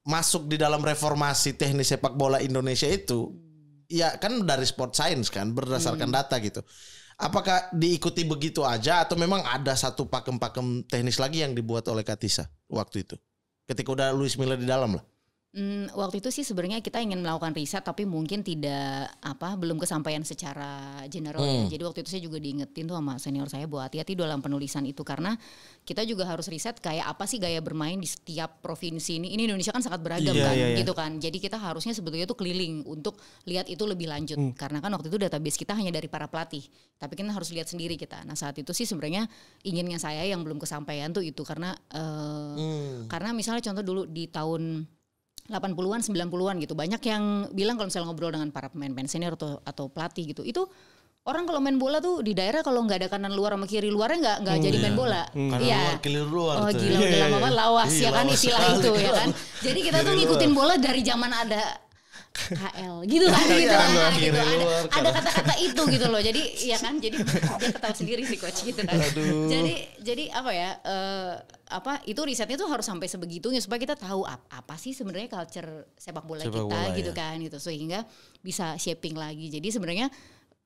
masuk di dalam reformasi teknis sepak bola Indonesia itu ya kan dari sport science kan berdasarkan data gitu. Apakah diikuti begitu aja atau memang ada satu pakem-pakem teknis lagi yang dibuat oleh Katisa waktu itu? Ketika udah Luis Milla di dalam lah. Waktu itu sih sebenarnya kita ingin melakukan riset tapi mungkin belum kesampaian secara general ya. Jadi waktu itu saya juga diingetin tuh sama senior saya bahwa hati-hati dalam penulisan itu karena kita juga harus riset kayak apa sih gaya bermain di setiap provinsi ini. Ini Indonesia kan sangat beragam gitu kan. Jadi kita harusnya sebetulnya tuh keliling untuk lihat itu lebih lanjut karena kan waktu itu database kita hanya dari para pelatih. Tapi kita harus lihat sendiri kita. Nah saat itu sih sebenarnya inginnya saya yang belum kesampaian tuh itu karena misalnya contoh dulu di tahun 80-an, 90-an gitu. Banyak yang bilang kalau misalnya ngobrol dengan para pemain-pemain senior atau pelatih gitu. Itu orang kalau main bola tuh di daerah kalau nggak ada kanan luar sama kiri luarnya nggak jadi main bola. Kanan luar, kiri luar. Oh gila, udah lama banget lawas ya kan istilah itu ya kan. Jadi kita tuh ngikutin bola dari zaman ada KL gitu kan gitu. Ada kata-kata itu gitu loh. Jadi ya kan, jadi dia ketawa sendiri sih coach gitu kan. Jadi apa ya? Itu risetnya tuh harus sampai sebegitunya supaya kita tahu apa sih sebenarnya culture sepak bola kita gitu kan gitu, sehingga bisa shaping lagi. Jadi sebenarnya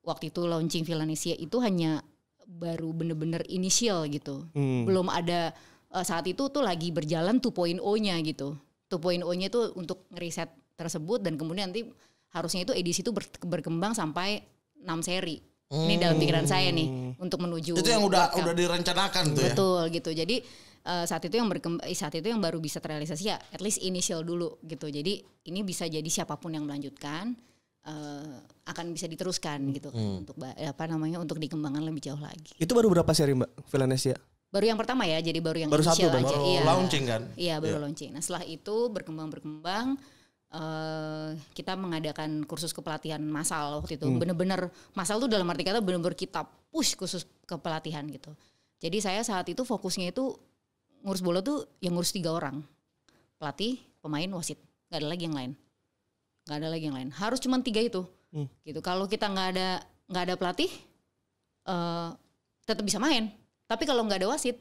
waktu itu launching Villanesia itu hanya baru bener-bener initial gitu. Belum ada saat itu tuh lagi berjalan 2.0-nya gitu. 2.0-nya itu untuk ngeriset tersebut dan kemudian nanti harusnya itu edisi itu berkembang sampai 6 seri. Ini dalam pikiran saya nih untuk menuju itu yang udah direncanakan tuh ya. Betul gitu. Jadi saat itu yang baru bisa terrealisasi ya at least initial dulu gitu. Jadi ini bisa jadi siapapun yang melanjutkan akan bisa diteruskan gitu untuk untuk dikembangkan lebih jauh lagi. Itu baru berapa seri Mbak Villanesia? Baru yang pertama ya, jadi baru yang baru initial satu, aja. Baru launching kan? Iya baru launching. Nah setelah itu berkembang. Kita mengadakan kursus kepelatihan massal waktu itu. Bener-bener massal tuh dalam arti kata bener-bener kita push khusus kepelatihan gitu. Jadi saya saat itu fokusnya itu ngurus bola tuh yang ngurus 3 orang. Pelatih, pemain, wasit. Gak ada lagi yang lain. Harus cuma 3 itu. Gitu. Kalau kita nggak ada pelatih, tetap bisa main. Tapi kalau nggak ada wasit,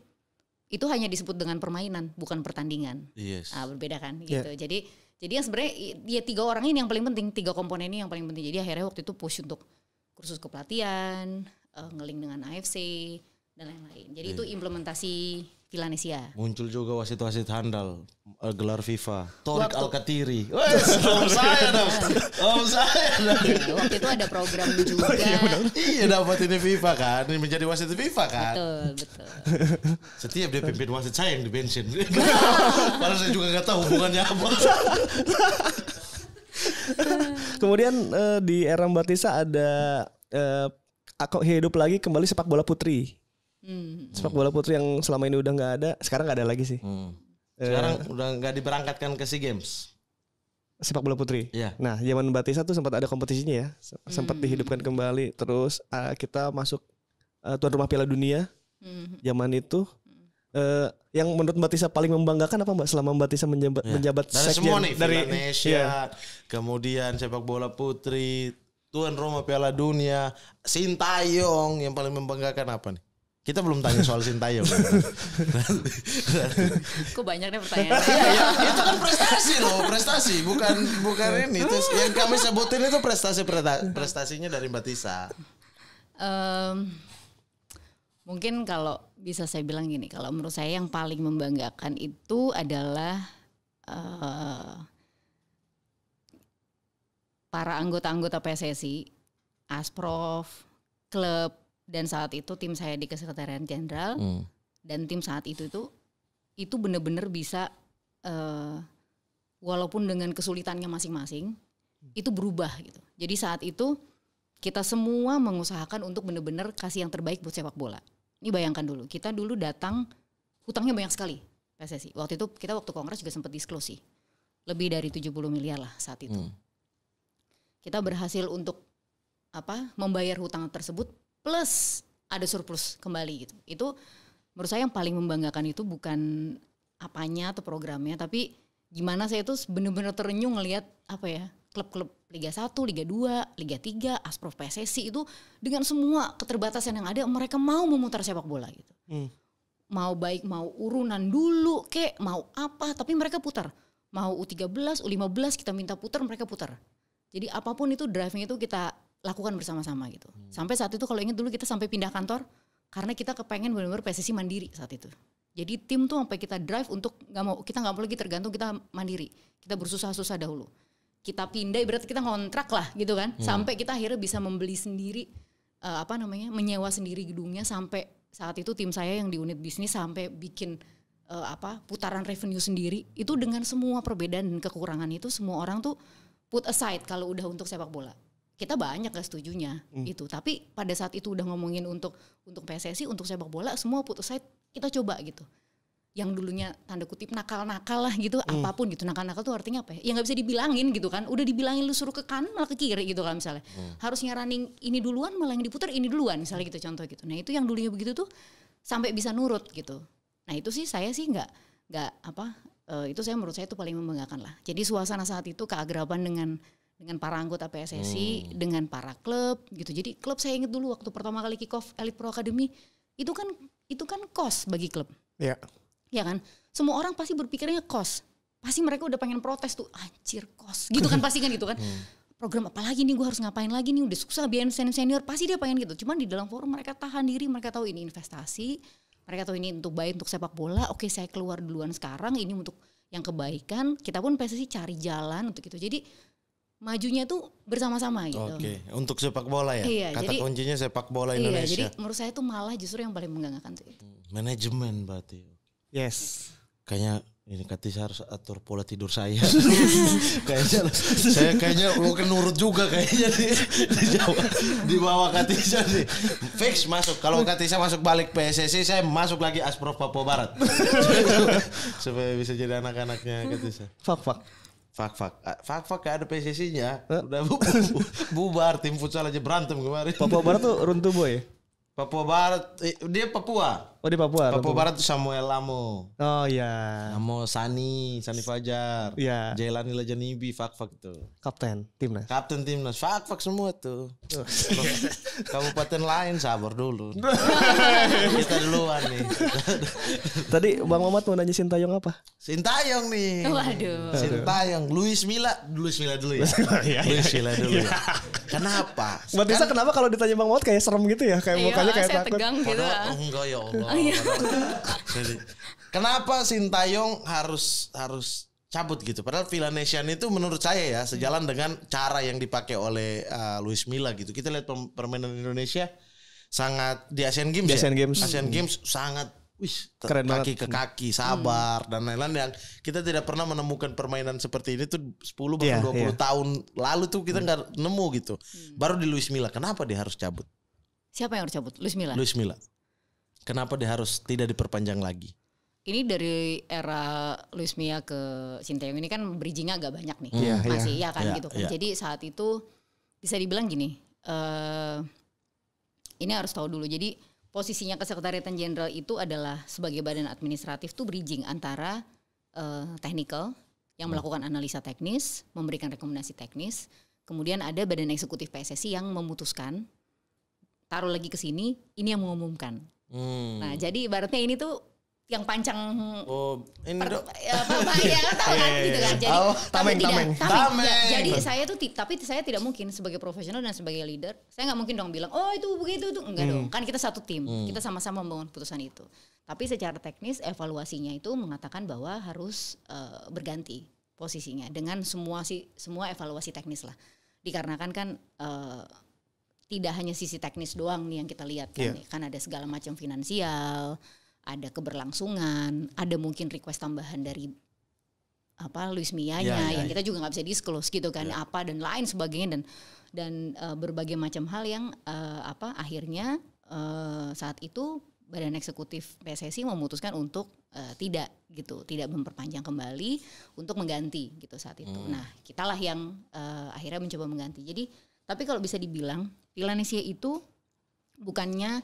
itu hanya disebut dengan permainan, bukan pertandingan. Yes. Berbeda kan gitu. Jadi yang sebenarnya ya 3 orang ini yang paling penting, 3 komponen ini yang paling penting. Jadi akhirnya waktu itu push untuk kursus kepelatihan, ngeling dengan AFC dan lain-lain. Jadi itu implementasi Villanesia. Muncul juga wasit-wasit handal, gelar FIFA, Torik Alkatiri. Om saya dong. Waktu itu ada program juga. Iya dapat ini FIFA kan, ini menjadi wasit FIFA kan. Betul. Setiap dia pimpin wasit saya yang di bensin. Padahal saya juga nggak tahu hubungannya apa. Kemudian di era Mbak Tisa ada hidup lagi kembali sepak bola putri. Sepak bola putri yang selama ini udah nggak ada, sekarang nggak ada lagi sih. Sekarang udah nggak diberangkatkan ke SEA Games. Sepak bola putri. Iya. Nah, zaman Mbak Tisa tuh sempat ada kompetisinya ya, sempat dihidupkan kembali. Terus kita masuk tuan rumah Piala Dunia. Zaman itu, yang menurut Mbak Tisa paling membanggakan apa Mbak selama Mbak Tisa menjabat dari sekjen semua nih, dari Indonesia, kemudian sepak bola putri, tuan rumah Piala Dunia, Sintayong, yang paling membanggakan apa nih? Kita belum tanya soal Sintayong. Kok banyak nih pertanyaan. Itu kan prestasi bukan ini. Terus yang kami sebutin itu prestasinya dari Mbak Tisa. Mungkin kalau bisa saya bilang gini, kalau menurut saya yang paling membanggakan itu adalah para anggota-anggota PSSI, Asprof, klub, dan saat itu tim saya di Sekretariat Jenderal dan tim saat itu benar-benar bisa walaupun dengan kesulitannya masing-masing itu berubah gitu. Jadi saat itu kita semua mengusahakan untuk benar-benar kasih yang terbaik buat sepak bola. Ini bayangkan dulu, kita dulu datang hutangnya banyak sekali PSSI. Waktu itu kita waktu kongres juga sempat disclose sih. Lebih dari 70 miliar lah saat itu. Kita berhasil untuk membayar hutang tersebut plus ada surplus kembali gitu. Itu menurut saya yang paling membanggakan itu bukan apanya atau programnya, tapi gimana saya itu benar-benar terenyuh ngelihat klub-klub Liga 1, Liga 2, Liga 3, Asprof PSSI itu dengan semua keterbatasan yang ada mereka mau memutar sepak bola gitu. Mau baik mau urunan dulu mau apa tapi mereka putar. Mau U13, U15 kita minta putar mereka putar. Jadi apapun itu drive-nya itu kita lakukan bersama-sama gitu. Sampai saat itu kalau ingat dulu kita sampai pindah kantor karena kita kepengen benar-benar PSSI mandiri saat itu. Jadi tim tuh sampai kita drive untuk kita nggak mau lagi tergantung, kita mandiri. Kita bersusah-susah dahulu. Kita pindah berarti kita ngontrak lah gitu kan. Sampai kita akhirnya bisa membeli sendiri menyewa sendiri gedungnya, sampai saat itu tim saya yang di unit bisnis sampai bikin putaran revenue sendiri. Itu dengan semua perbedaan dan kekurangan itu semua orang tuh put aside kalau udah untuk sepak bola. Kita banyak gak setujunya itu, tapi pada saat itu udah ngomongin untuk PSSI, untuk sepak bola semua put aside, kita coba gitu. yang dulunya tanda kutip nakal-nakal lah gitu, apapun gitu. Nakal-nakal tuh artinya apa ya? Ya nggak bisa dibilangin gitu kan. Udah dibilangin lu suruh ke kanan malah ke kiri gitu kan misalnya. Harusnya running ini duluan malah yang diputar ini duluan misalnya gitu contoh gitu. Nah itu yang dulunya begitu tuh sampai bisa nurut gitu. Nah itu sih saya sih nggak itu saya menurut saya itu paling membanggakan lah. Jadi suasana saat itu keagraban dengan para anggota PSSI, dengan para klub gitu. Jadi klub saya ingat dulu waktu pertama kali kick off Elite Pro Academy itu kan cost bagi klub. Iya. Ya kan, semua orang pasti berpikirnya kos, pasti mereka udah pengen protes tuh, anjir kos, gitu kan pasti kan gitu kan, program apa lagi nih, gue harus ngapain lagi nih, udah susah biarin senior, pasti dia pengen gitu. Cuman di dalam forum mereka tahan diri, mereka tahu ini investasi, mereka tahu ini untuk baik untuk sepak bola, oke saya keluar duluan sekarang, ini untuk yang kebaikan, kita pun PSSI cari jalan untuk itu, jadi majunya tuh bersama-sama gitu. Oke, untuk sepak bola ya, iya, kata jadi, kuncinya sepak bola Indonesia. Iya, jadi menurut saya tuh malah justru yang paling membanggakan tuh itu. Manajemen berarti. Yes. Kayaknya ini Katisa harus atur pola tidur saya. Kayaknya lo kan nurut juga kayaknya di bawah Katisa nih. Fix masuk. Kalau Katisa masuk balik PSSI, saya masuk lagi Asprof Papua Barat. Supaya bisa jadi anak-anaknya Katisa. Fak kayak ada PSSI-nya. Udah bubar, tim futsal aja berantem kemarin. Papua Barat tuh runtuh boy. Papua Barat, dia Papua. Oh di Papua. Papua Barat tuh Samuel Lamo. Oh iya. Lamo Sani Fajar. Iya. Jailani Lajanibi, Fak tuh. Kapten timnas. Kapten timnas, Fak semua tuh. Kabupaten lain sabar dulu. Kita duluan nih. Tadi Bang Mamat mau nanya Sintayong apa? Sintayong nih. Waduh. Sintayong, Luis Milla dulu ya. Luis Milla dulu ya. Kenapa? Mbak Tisa kenapa kalau ditanya Bang Mamat kayak serem gitu ya? Kayak mukanya kayak saya takut. tegang gitu. Enggak ya Allah. Kenapa Sintayong harus cabut gitu? Padahal Villa Nation itu menurut saya ya sejalan dengan cara yang dipakai oleh Luis Milla gitu. Kita lihat permainan Indonesia sangat di Asian Games. Asian Games sangat keren kaki banget. ke kaki, sabar dan lain-lain yang kita tidak pernah menemukan permainan seperti ini tuh 10 bahkan 20 tahun lalu tuh kita nggak nemu gitu. Baru di Luis Milla. Kenapa dia harus cabut? Siapa yang harus cabut? Luis Milla. Kenapa dia harus tidak diperpanjang lagi? Ini dari era Luis Milla ke Sintayong ini kan bridgingnya agak banyak nih. Masih ya kan gitu kan. Jadi saat itu bisa dibilang gini. Ini harus tahu dulu. Jadi posisinya Kesekretariatan Jenderal itu adalah sebagai badan administratif tuh bridging antara technical yang melakukan analisa teknis, memberikan rekomendasi teknis. Kemudian ada badan eksekutif PSSI yang memutuskan, taruh lagi ke sini, ini yang mengumumkan. Nah, jadi ibaratnya ini tuh yang pancang. Oh, ini dong. Ya, tahu kan gitu kan. Jadi tameng. Ya, jadi saya tuh tapi saya tidak mungkin sebagai profesional dan sebagai leader, saya nggak mungkin dong bilang, "Oh, itu begitu tuh." Enggak dong. Kan kita satu tim. Kita sama-sama membangun putusan itu. Tapi secara teknis evaluasinya itu mengatakan bahwa harus berganti posisinya dengan semua evaluasi teknis lah. Dikarenakan kan tidak hanya sisi teknis doang nih yang kita lihat kan, kan ada segala macam finansial, ada keberlangsungan, ada mungkin request tambahan dari Luis Milla-nya yang kita juga nggak bisa disclose gitu kan, apa dan lain sebagainya dan berbagai macam hal yang akhirnya saat itu Badan Eksekutif PSSI memutuskan untuk tidak memperpanjang kembali untuk mengganti gitu saat itu. Nah, kitalah yang akhirnya mencoba mengganti. Jadi tapi kalau bisa dibilang Villanesia itu bukannya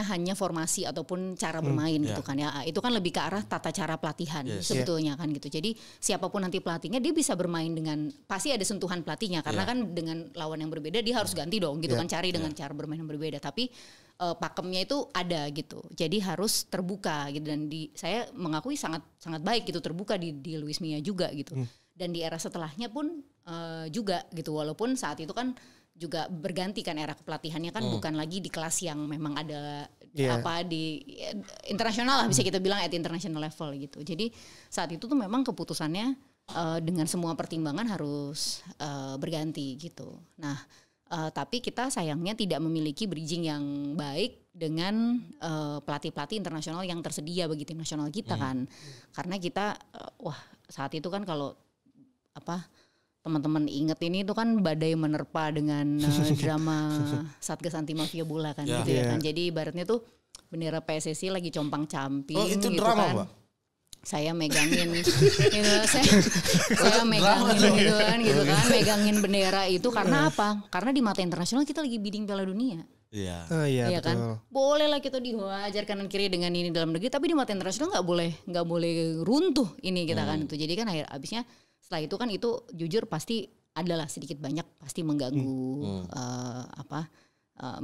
hanya formasi ataupun cara bermain gitu kan ya. Itu kan lebih ke arah tata cara pelatihan sebetulnya kan gitu. Jadi siapapun nanti pelatihnya dia bisa bermain dengan pasti ada sentuhan pelatihnya karena kan dengan lawan yang berbeda dia harus ganti dong gitu kan, cari dengan cara bermain yang berbeda. Tapi pakemnya itu ada gitu. Jadi harus terbuka gitu dan saya mengakui sangat sangat baik gitu terbuka di Luis Milla juga gitu. Dan di era setelahnya pun juga gitu walaupun saat itu kan juga berganti kan era kepelatihannya kan bukan lagi di kelas yang memang ada di internasional lah bisa kita bilang at international level gitu. Jadi saat itu tuh memang keputusannya dengan semua pertimbangan harus berganti gitu. Nah, tapi kita sayangnya tidak memiliki bridging yang baik dengan pelatih-pelatih internasional yang tersedia bagi tim nasional kita kan. Karena kita saat itu kan kalau teman-teman inget ini itu kan badai menerpa dengan drama Satgas Anti Mafia Bola kan gitu ya kan. Jadi ibaratnya tuh bendera PSSI lagi compang-camping. Oh itu gitu drama kan. Pak? saya megangin saya megangin gitu kan megangin bendera itu karena apa? Karena di mata internasional kita lagi bidding Piala Dunia. Iya. Oh, iya kan? Boleh lah kita dihajar kanan kiri dengan ini dalam negeri, tapi di mata internasional nggak boleh runtuh ini kita kan itu. Jadi kan abisnya setelah itu kan itu jujur pasti adalah sedikit banyak pasti mengganggu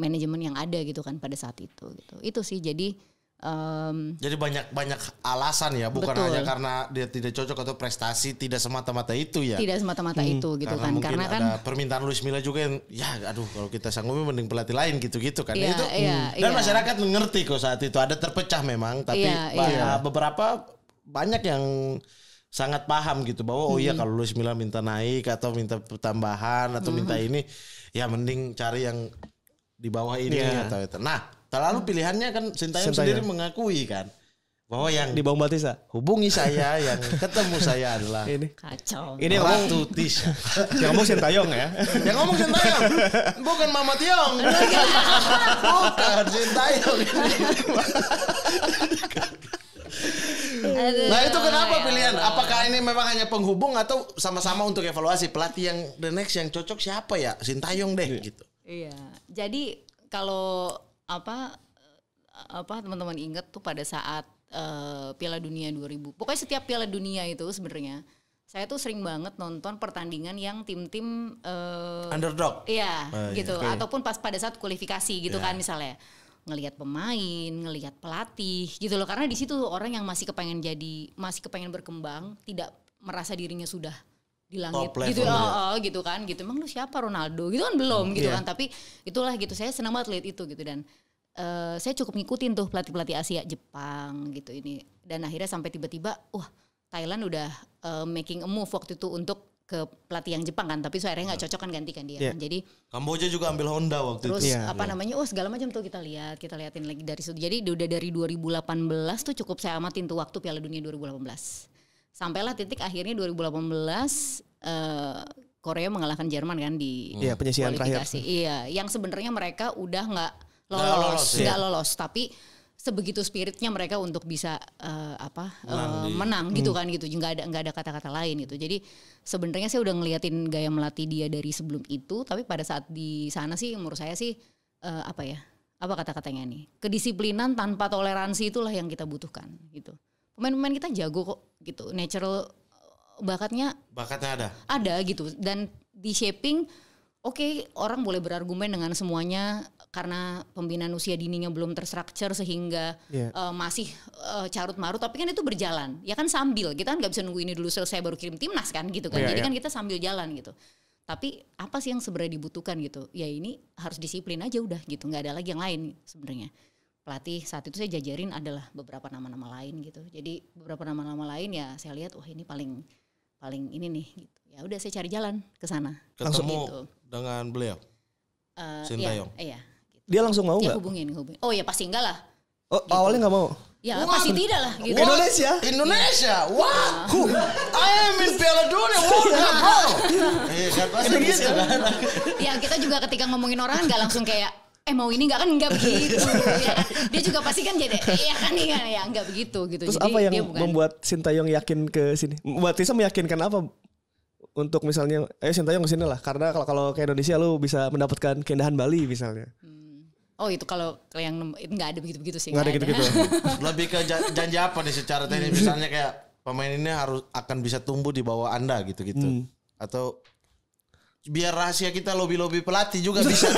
manajemen yang ada gitu kan pada saat itu gitu. Itu sih jadi banyak alasan ya, bukan betul. hanya karena dia tidak cocok atau prestasi, tidak semata-mata itu ya. Tidak semata-mata itu gitu kan, karena kan ada permintaan Luis Milla juga yang kalau kita sanggup mending pelatih lain gitu-gitu kan. Iya, itu dan masyarakat mengerti kok saat itu ada terpecah memang, tapi beberapa banyak yang sangat paham gitu bahwa kalau Luis Milla minta naik atau minta tambahan atau minta ini ya mending cari yang di bawah ini atau itu. Nah, terlalu pilihannya kan Sintayong sendiri mengakui kan bahwa yang di Bang Batista hubungi saya, yang ketemu saya adalah ini kacau. Ini Ratu Tisha. Yang ngomong Sintayong ya. Yang ngomong Sintayong, bukan Mama Tiong. Bukan Sintayong. Nah itu kenapa pilihan? Apakah ini memang hanya penghubung atau sama-sama untuk evaluasi pelatih yang the next yang cocok siapa ya? Sintayong deh gitu. Iya. Jadi kalau apa teman-teman ingat tuh pada saat Piala Dunia 2000. Pokoknya setiap Piala Dunia itu sebenarnya saya tuh sering banget nonton pertandingan yang tim-tim underdog. Iya, gitu. Okay. Ataupun pas pada saat kualifikasi gitu kan misalnya. Ngelihat pemain, ngelihat pelatih gitu loh. Karena di situ orang yang masih kepengen berkembang, tidak merasa dirinya sudah di langit gitu gitu kan gitu. Emang lu siapa Ronaldo gitu kan belum gitu kan, tapi itulah gitu, saya senang banget lihat itu gitu. Dan saya cukup ngikutin tuh pelatih Asia, Jepang gitu ini, dan akhirnya sampai tiba-tiba Thailand udah making a move waktu itu untuk ke pelatih yang Jepang kan, tapi akhirnya nggak cocok kan, gantikan dia kan. Jadi Kamboja juga ambil Honda waktu terus itu. Namanya segala macam tuh kita liatin lagi dari situ. Jadi udah dari 2018 tuh cukup saya amatin tuh waktu Piala Dunia 2018. Sampailah titik akhirnya 2018 Korea mengalahkan Jerman kan di penyisihan kualifikasi. Iya, yang sebenarnya mereka udah nggak lolos, tapi sebegitu spiritnya mereka untuk bisa menang gitu kan gitu. Nggak ada kata-kata lain gitu. Jadi sebenarnya saya udah ngeliatin gaya melatih dia dari sebelum itu, tapi pada saat di sana sih menurut saya sih apa kata-katanya nih? Kedisiplinan tanpa toleransi itulah yang kita butuhkan gitu. Pemain-pemain kita jago kok gitu, natural bakatnya ada gitu, dan di shaping orang boleh berargumen dengan semuanya karena pembinaan usia dininya belum terstruktur sehingga masih carut marut, tapi kan itu berjalan ya kan, sambil kita kan nggak bisa nunggu ini dulu selesai baru kirim timnas kan gitu kan, jadi kan kita sambil jalan gitu. Tapi apa sih yang sebenarnya dibutuhkan gitu? Ya ini harus disiplin aja udah gitu, nggak ada lagi yang lain sebenarnya. Pelatih saat itu saya jajarin adalah beberapa nama-nama lain gitu. Jadi beberapa nama-nama lain ya saya lihat ini paling ini nih gitu. Ya udah saya cari jalan ke sana. Ketemu gitu dengan beliau. Sintayong. Iya. Gitu. Dia langsung mau nggak? Hubungin. Oh ya pasti enggak lah. Oh gitu. Awalnya nggak mau. Ya pasti tidak lah gitu. Indonesia. Wah. I am in Piala Dunia World Cup bro. Kan pasti gitu kan. Ya kita juga ketika ngomongin orang nggak langsung kayak mau ini nggak begitu ya. Dia juga pasti kan jadi nggak begitu gitu. Terus jadi, apa yang membuat Sintayong yakin ke sini? Mbak Tisa meyakinkan apa untuk misalnya Sintayong ke sini lah, karena kalau ke Indonesia lu bisa mendapatkan keindahan Bali misalnya. Oh itu kalau yang nggak ada begitu-begitu sih. Nggak ada gitu-gitu. Lebih ke janji apa nih secara teknis, misalnya kayak pemain ini akan bisa tumbuh di bawah Anda gitu-gitu. Atau biar rahasia kita lobby pelatih juga bisa.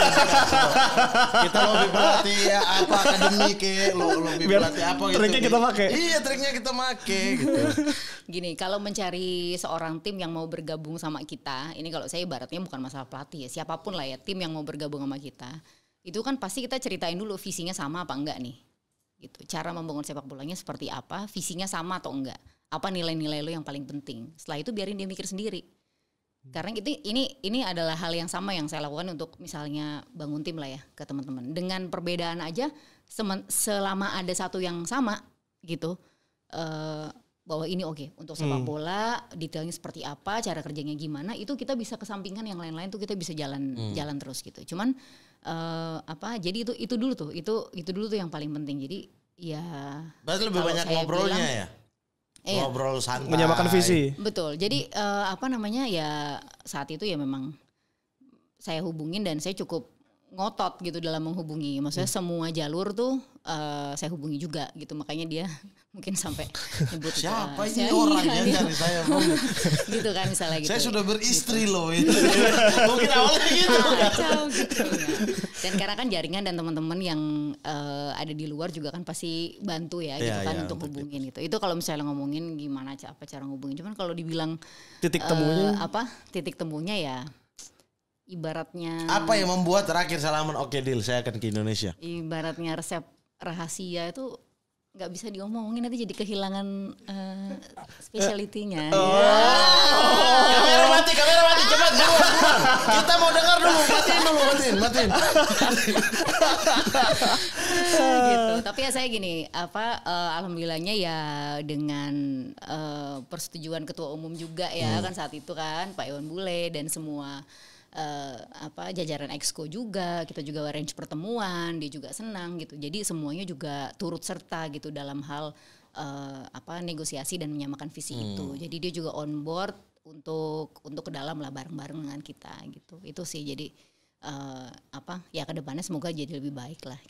Kita lobby pelatih ya, apa akademi lobby pelatih apa gitu. Triknya kita pakai. Iya, triknya kita pakai gitu. Gini, kalau mencari seorang tim yang mau bergabung sama kita, ini kalau saya ibaratnya bukan masalah pelatih ya, siapapun lah ya, tim yang mau bergabung sama kita, itu kan pasti kita ceritain dulu visinya sama apa enggak nih. Gitu. Cara membangun sepak bolanya seperti apa, visinya sama atau enggak. Apa nilai-nilai lo yang paling penting. Setelah itu biarin dia mikir sendiri. Karena ini adalah hal yang sama yang saya lakukan untuk misalnya bangun tim lah ya ke teman-teman. Dengan perbedaan aja, selama ada satu yang sama gitu, bahwa ini untuk sepak bola detailnya seperti apa, cara kerjanya gimana, itu kita bisa kesampingkan yang lain-lain tuh kita bisa jalan terus gitu. Cuman jadi itu dulu tuh yang paling penting. Jadi ya. Berarti lebih banyak ngobrolnya ya. ngobrol santai. Menyamakan visi. Betul. Jadi apa namanya ya saat itu ya memang saya hubungin dan saya cukup ngotot gitu dalam menghubungi. Maksudnya semua jalur tuh saya hubungi juga gitu. Makanya dia mungkin sampai nyebut siapa ini orang yang cari saya gitu kan misalnya gitu. Saya sudah beristri loh itu. Mungkin awalnya gitu. Kacau gitu ya. Dan karena kan jaringan dan teman-teman yang ada di luar juga kan pasti bantu ya gitu kan untuk hubungin gitu. Itu kalau misalnya ngomongin gimana apa cara ngubungin. Cuman kalau dibilang titik temunya titik temunya ya ibaratnya apa yang membuat terakhir salaman oke deal saya akan ke Indonesia. Ibaratnya resep rahasia itu nggak bisa diomongin, nanti jadi kehilangan speciality-nya. Kamera mati cepat buruan. Kita mau dengar dulu, matiin. Gitu. Tapi ya saya gini, alhamdulillahnya ya dengan persetujuan ketua umum juga ya kan saat itu kan Pak Iwan Bule dan semua jajaran Exco juga, kita juga arrange pertemuan, dia juga senang gitu. Jadi semuanya juga turut serta gitu dalam hal negosiasi dan menyamakan visi itu. Jadi dia juga on board untuk ke dalam lah bareng-bareng dengan kita gitu. Itu sih jadi ya kedepannya semoga jadi lebih baik lah.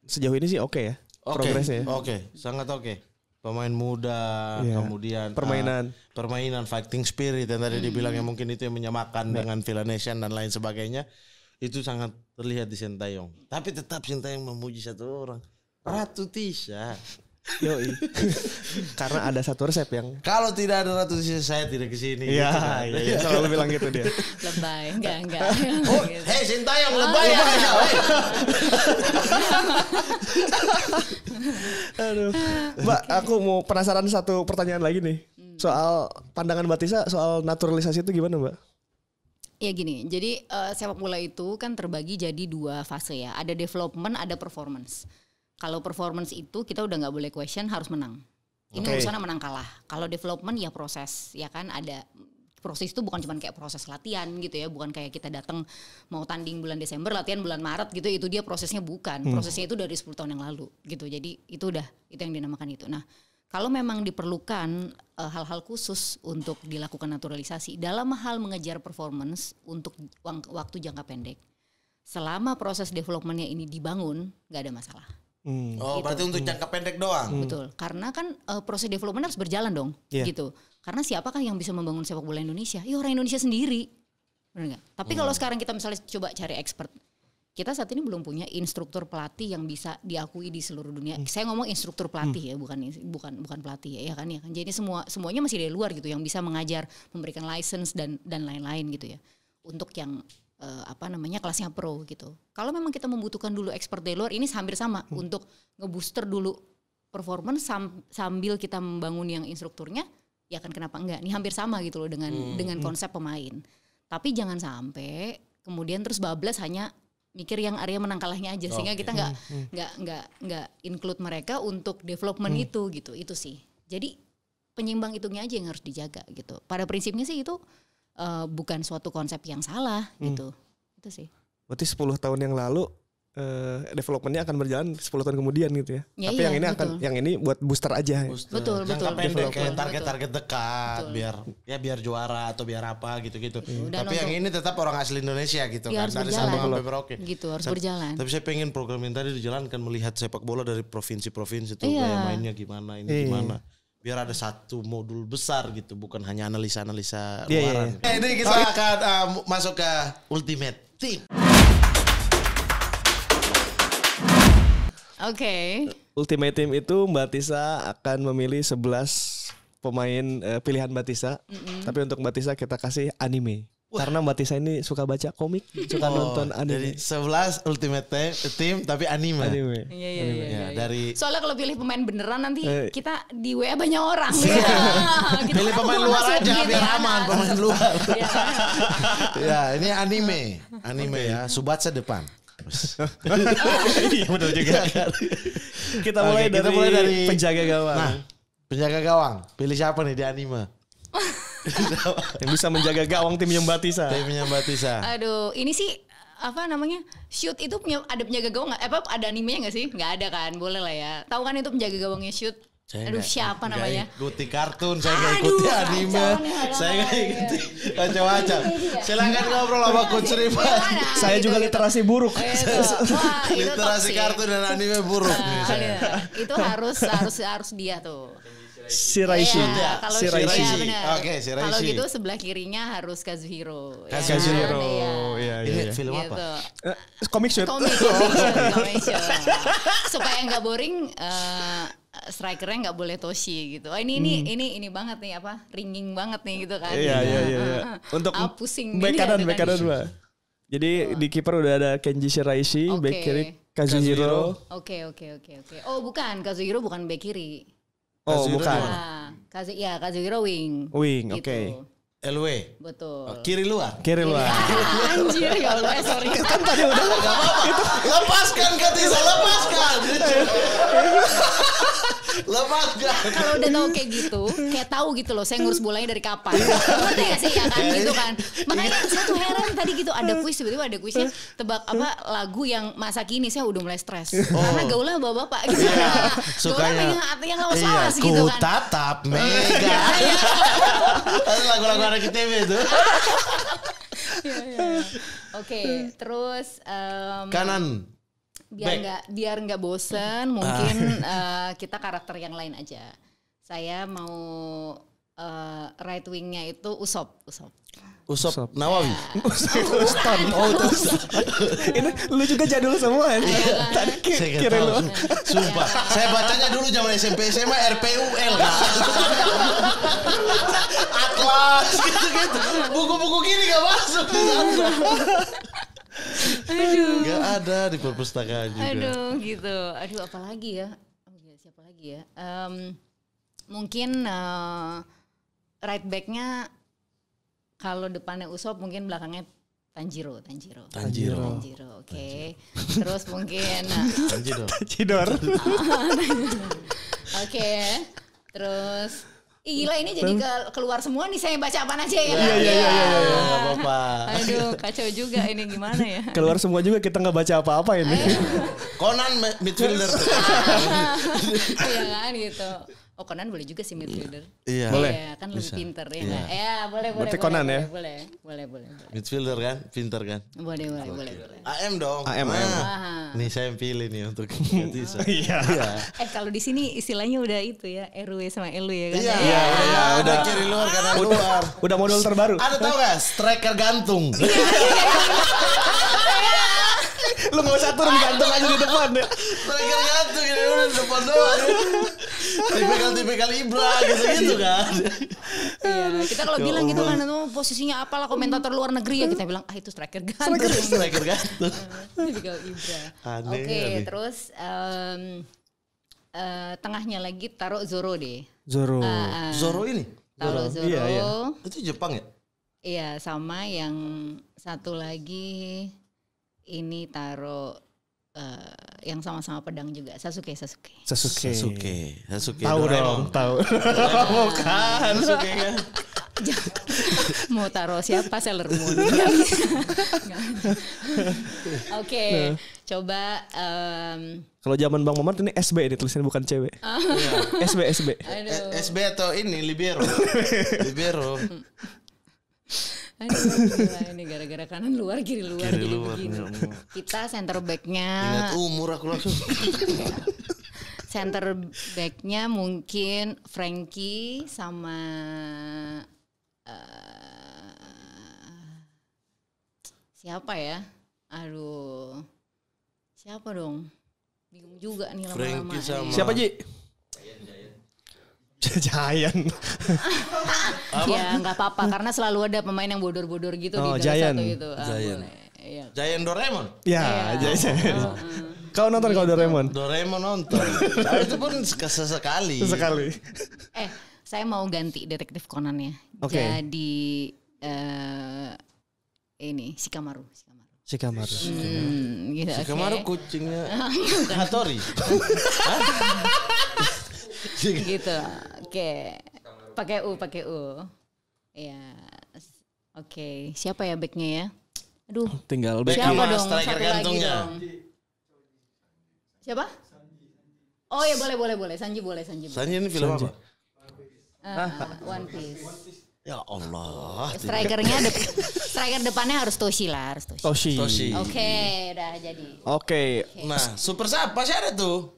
Sejauh ini sih oke ya. Progresnya ya. Oke, sangat oke. Pemain muda, kemudian permainan fighting spirit yang tadi dibilang yang mungkin itu yang menyamakan dengan Villanesian dan lain sebagainya, itu sangat terlihat di Sintayong. Tapi tetap Sintayong memuji satu orang, Ratu Tisha. Yoi. Karena ada satu resep yang kalau tidak ada Ratu Tisha saya tidak kesini. Iya, gitu selalu bilang gitu dia. Lebay, enggak. Oh, hei Sintayong lebay ya. Aduh. Mbak, aku mau penasaran satu pertanyaan lagi nih. Soal pandangan Mbak Tisa soal naturalisasi itu gimana, Mbak? Ya gini, jadi sepak bola itu kan terbagi jadi 2 fase ya. Ada development, ada performance. Kalau performance itu kita udah nggak boleh question, harus menang. Ini urusannya menang kalah. Kalau development ya proses, ya kan ada proses itu bukan cuma kayak proses latihan gitu ya, bukan kayak kita datang mau tanding bulan Desember latihan bulan Maret gitu, itu dia prosesnya bukan. Prosesnya itu dari 10 tahun yang lalu gitu. Jadi itu yang dinamakan itu. Nah, kalau memang diperlukan hal-hal khusus untuk dilakukan naturalisasi dalam hal mengejar performance untuk waktu jangka pendek, selama proses developmentnya ini dibangun, nggak ada masalah. Gitu. Berarti untuk jangka pendek doang. Betul, karena kan proses development harus berjalan dong, gitu. Karena siapakah yang bisa membangun sepak bola Indonesia? Ya orang Indonesia sendiri, benar nggak? Tapi kalau sekarang kita misalnya coba cari expert, kita saat ini belum punya instruktur pelatih yang bisa diakui di seluruh dunia. Saya ngomong instruktur pelatih ya, bukan pelatih ya kan ya kan. Jadi semuanya masih dari luar gitu yang bisa mengajar, memberikan license dan lain-lain gitu ya. Untuk yang kelasnya pro gitu. Kalau memang kita membutuhkan dulu expert dari luar, ini hampir sama untuk ngebooster dulu performance sambil kita membangun yang instrukturnya, ya kan kenapa enggak? Ini hampir sama gitu loh dengan konsep pemain. Tapi jangan sampai kemudian terus bablas hanya mikir yang area menang kalahnya aja, sehingga kita nggak include mereka untuk development itu gitu. Itu sih. Jadi penyimbang hitungnya aja yang harus dijaga gitu. Pada prinsipnya sih itu bukan suatu konsep yang salah gitu. Itu sih. Berarti 10 tahun yang lalu developmentnya akan berjalan 10 tahun kemudian gitu ya. Tapi yang ini yang ini buat booster aja. Betul. Jangka pendek kayak target-target dekat biar juara atau biar apa gitu-gitu. Tapi yang ini tetap orang asli Indonesia gitu kan. Dari Sabang sampai Merauke. Gitu harus berjalan. Tapi saya pengen program yang tadi dijalankan melihat sepak bola dari provinsi-provinsi itu gaya mainnya gimana, ini gimana. Biar ada satu modul besar gitu, bukan hanya analisa-analisa luaran. Ini kita akan masuk ke Ultimate Team. Oke. Ultimate Team itu Mbak Tisa akan memilih 11 pemain pilihan Mbak Tisa. Tapi untuk Mbak Tisa kita kasih anime. Karena Mbak Tisa ini suka baca komik, suka nonton anime. Jadi 11 Ultimate Team tapi anime. Iya. Dari soalnya kalau pilih pemain beneran nanti kita di WA banyak orang. Pilih pemain luar aja biar aman, pemain luar. Ya, ini anime ya, Subatsa depan. Iya benar juga. Kita mulai dari penjaga gawang. Nah, penjaga gawang, pilih siapa nih di anime? Yang bisa menjaga gawang timnya Mbak Tisa. Aduh, ini sih shoot itu ada penjaga gawang nggak? Ada animenya nggak sih? Nggak ada kan? Boleh lah ya. Tahu kan itu penjaga gawangnya shoot? Aduh, siapa namanya? Ikuti kartun, saya nggak ikuti anime, saya nggak ikuti macam-macam. Silakan ngobrol sama Coach Rifa. Saya juga literasi buruk. Literasi kartun dan anime buruk. Itu harus dia tuh. Shiraishi. Kalau Shiraishi. benar. Oke, Shiraishi. Kalau gitu sebelah kirinya harus Kazuhiro. Kazuhiro. Ini film apa? Comic shoot. Komik show. Supaya nggak boring, strikernya nggak boleh Toshi gitu. Oh, ini banget nih apa? Ringing banget nih gitu kan. Iya. Untuk pusing back kanan Mbak. Jadi di kiper udah ada Kenji Shiraishi, back kiri Kazuhiro. Oke. Oh, bukan, Kazuhiro bukan back kiri. Oh, bukan. Kazuhiro wing. Wing, gitu. oke. LW. Betul. Kiri luar. Anjir, ya Allah, sorry. Kan tadi udah Lepaskan Katisa, lepaskan. Lepaskan. Kalau udah tahu kayak gitu, kayak tahu gitu loh, saya ngurus bolanya dari kapan. Ngerti gak sih ya kan gitu kan. Makanya saya tuh heran tadi gitu ada kuis, tiba-tiba ada kuisnya tebak apa lagu yang masa kini, saya udah mulai stres. Karena gaulnya bapak-bapak gitu. Sukanya megang hati yang lawas-lawas gitu kan. Ku tatap mega. Lagu-lagu anak ITB itu. Oke, terus Kanan. biar nggak bosen, mungkin kita karakter yang lain aja. Saya mau right wingnya itu Usop. Usop Nawawi. Uston. Ini lu juga jadul semua ya. Tadi kira lu. Sumpah. Saya bacanya dulu zaman SMP SMA RPUL kan. Atlas gitu-gitu. Buku-buku gini gak masuk di sana. Aduh. Gak ada di perpustakaan juga. Aduh gitu. Aduh apalagi ya? Siapa lagi ya? Mungkin right backnya kalau depannya Usop mungkin belakangnya Tanjiro. Oke. Terus mungkin Tanjidor. Oke. Terus gila ini jadi keluar semua nih, saya baca apaan aja ya. Iya. Gak apa-apa. Aduh kacau juga ini, gimana ya. Keluar semua juga, kita nggak baca apa-apa ini. Conan midfielder. Iya kan gitu. Oh Conan boleh juga sih midfielder. Iya. Boleh. Ya, kan lebih pinter ya. Iya. Ya boleh. Berarti Conan ya? Boleh. Midfielder kan, pinter kan. Boleh. AM dong. AM. Nih saya yang pilih nih untuk Katisa. Iya. Kalau di sini istilahnya udah itu ya, RW sama LW ya kan. Iya, udah kiri luar kanan luar. Udah model terbaru. Ada tau gak striker gantung? Lu gak usah turun, gantung aja di depan ya. Striker gantung ini udah di depan doang. Tipikal Ibra gitu kan. Iya, kita kalau bilang gitu kan, posisinya apalah komentator luar negeri ya, kita bilang itu striker gantung. Striker gantung. Tipikal Ibra. Oke, terus tengahnya lagi taruh Zoro deh. Zoro. Zoro ini? Taruh Zoro. Iya. Itu Jepang ya? Iya, sama yang satu lagi ini taruh yang sama-sama pedang juga, Sasuke. Tahu dong, tahu. Bukan. Sasuke kan. Mau taruh siapa, Sailor Moon. Oke, coba. Kalau zaman Bang Mamat ini SB ini tulisannya, bukan cewek. SB. SB atau ini libero. Aduh, gila, ini gara-gara kanan luar kiri luar jadi begini. Kita center backnya. Ingat umur aku langsung. Center backnya mungkin Frankie sama siapa ya? Aduh, siapa dong? Bingung juga nih lama-lama. Siapa Ji? Giant. Ya nggak apa-apa karena selalu ada pemain yang bodor-bodor gitu di dalam satu gitu. Iya. Giant Doraemon. Ya, Giant. Kau nonton kalau Doraemon? Doraemon nonton. Itu pun sesekali. Saya mau ganti detektif Conan ya. Okay. Jadi ini Shikamaru. Gitu, Shikamaru kucingnya Hattori. Gitu. Oke. Pakai U. Ya. Oke. Siapa ya backnya ya? Aduh. Tinggal back siapa dong? Striker gantungnya. Siapa? Oh ya boleh. Sanji boleh. Sanji ini film apa? One Piece. Ya Allah. Striker depannya harus Toshi lah, Toshi. Oke, udah jadi. Oke. Nah, super sub pasti ada tuh.